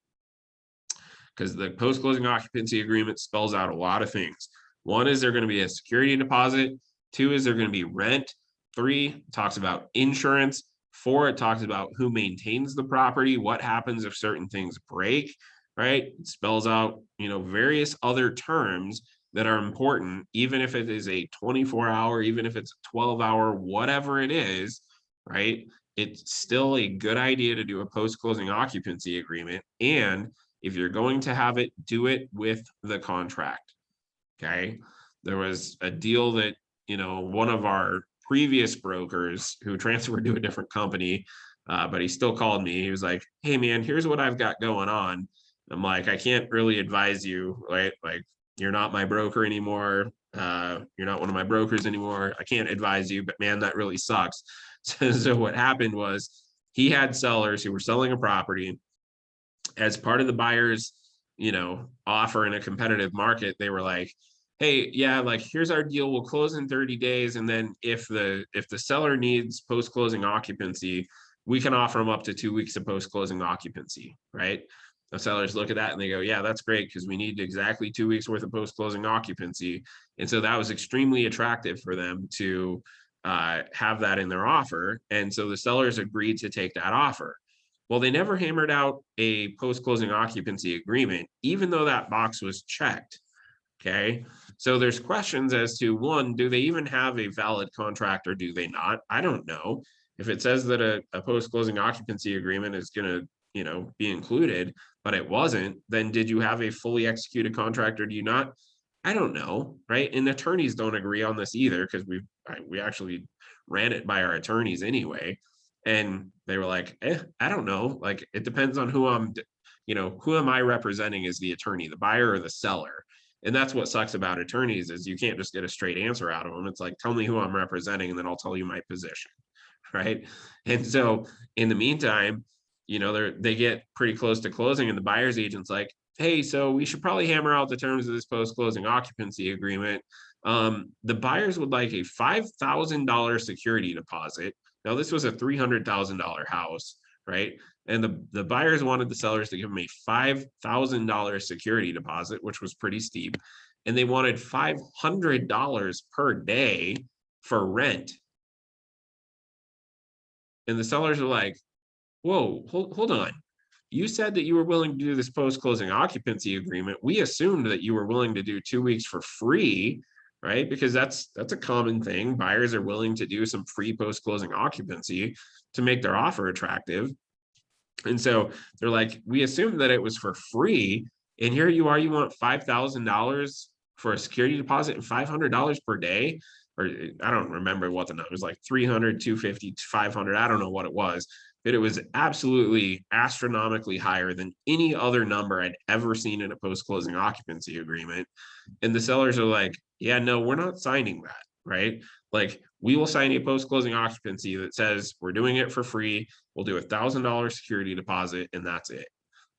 Because the post-closing occupancy agreement spells out a lot of things. One is there going to be a security deposit. 2 is there going to be rent. 3 it talks about insurance. 4 it talks about who maintains the property, what happens if certain things break, right? It spells out, various other terms that are important, even if it is a 24-hour, even if it's a 12-hour, whatever it is, right? It's still a good idea to do a post-closing occupancy agreement. And if you're going to have it, do it with the contract. Okay. There was a deal that, one of our previous brokers who transferred to a different company, but he still called me. He was like, hey man, here's what I've got going on. I'm like, I can't really advise you, right? Like, you're not my broker anymore. You're not one of my brokers anymore. I can't advise you, but man, that really sucks. So what happened was he had sellers who were selling a property as part of the buyer's, offer in a competitive market. They were like, hey, yeah, like here's our deal. We'll close in 30 days. And then if the seller needs post-closing occupancy, we can offer them up to 2 weeks of post-closing occupancy, right? The sellers look at that and they go, yeah, that's great because we need exactly 2 weeks worth of post-closing occupancy. And so that was extremely attractive for them to have that in their offer. And so the sellers agreed to take that offer. Well, they never hammered out a post-closing occupancy agreement, even though that box was checked. Okay. So there's questions as to, one, do they even have a valid contract or do they not? I don't know. If it says that a post-closing occupancy agreement is going to, be included, but it wasn't, then did you have a fully executed contract or do you not? I don't know, right? And attorneys don't agree on this either because we actually ran it by our attorneys anyway. And they were like, I don't know. Like, it depends on who who am I representing as the attorney, the buyer or the seller? And that's what sucks about attorneys is you can't just get a straight answer out of them. It's like, tell me who I'm representing and then I'll tell you my position, right? And so in the meantime, you know, they get pretty close to closing and the buyer's agent's like, hey, so we should probably hammer out the terms of this post-closing occupancy agreement. The buyers would like a $5,000 security deposit. Now, this was a $300,000 house, right? And the buyers wanted the sellers to give them a $5,000 security deposit, which was pretty steep. And they wanted $500 per day for rent. And the sellers are like, whoa, hold on. You said that you were willing to do this post-closing occupancy agreement. We assumed that you were willing to do 2 weeks for free, right? Because that's a common thing. Buyers are willing to do some free post-closing occupancy to make their offer attractive. And so they're like, we assumed that it was for free. And here you are, you want $5,000 for a security deposit and $500 per day. Or I don't remember what the number was, like 300, 250, 500. I don't know what it was, but it was absolutely astronomically higher than any other number I'd ever seen in a post-closing occupancy agreement. And the sellers are like, yeah, no, we're not signing that, right? Like, we will sign a post-closing occupancy that says we're doing it for free. We'll do $1,000 security deposit and that's it.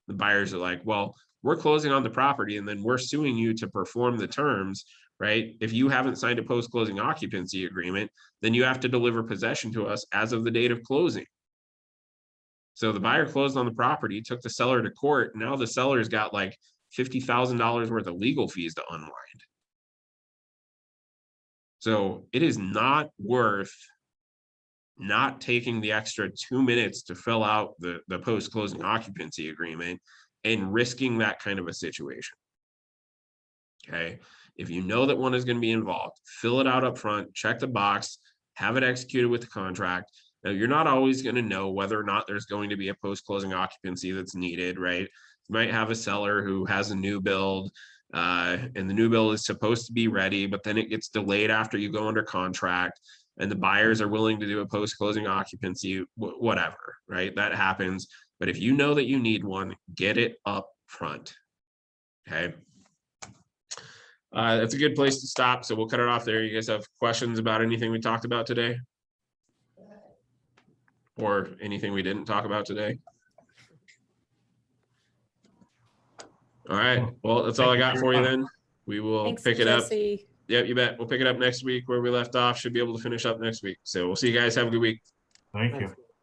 The buyers are like, well, we're closing on the property and then we're suing you to perform the terms, right? If you haven't signed a post-closing occupancy agreement, then you have to deliver possession to us as of the date of closing. So the buyer closed on the property, took the seller to court. Now the seller's got like $50,000 worth of legal fees to unwind. So it is not worth not taking the extra 2 minutes to fill out the post-closing occupancy agreement and risking that kind of a situation. Okay. If you know that one is going to be involved, fill it out up front, check the box, have it executed with the contract. Now, you're not always going to know whether or not there's going to be a post-closing occupancy that's needed, right? You might have a seller who has a new build and the new build is supposed to be ready, but then it gets delayed after you go under contract and the buyers are willing to do a post-closing occupancy, whatever, right? That happens. But if you know that you need one, get it up front, okay? That's a good place to stop. So we'll cut it off there. You guys have questions about anything we talked about today? Or anything we didn't talk about today? All right. Well, that's all I got for you then. We will Thanks, pick it up. Jesse. Yep, you bet. We'll pick it up next week where we left off. Should be able to finish up next week. So we'll see you guys. Have a good week. Thank you.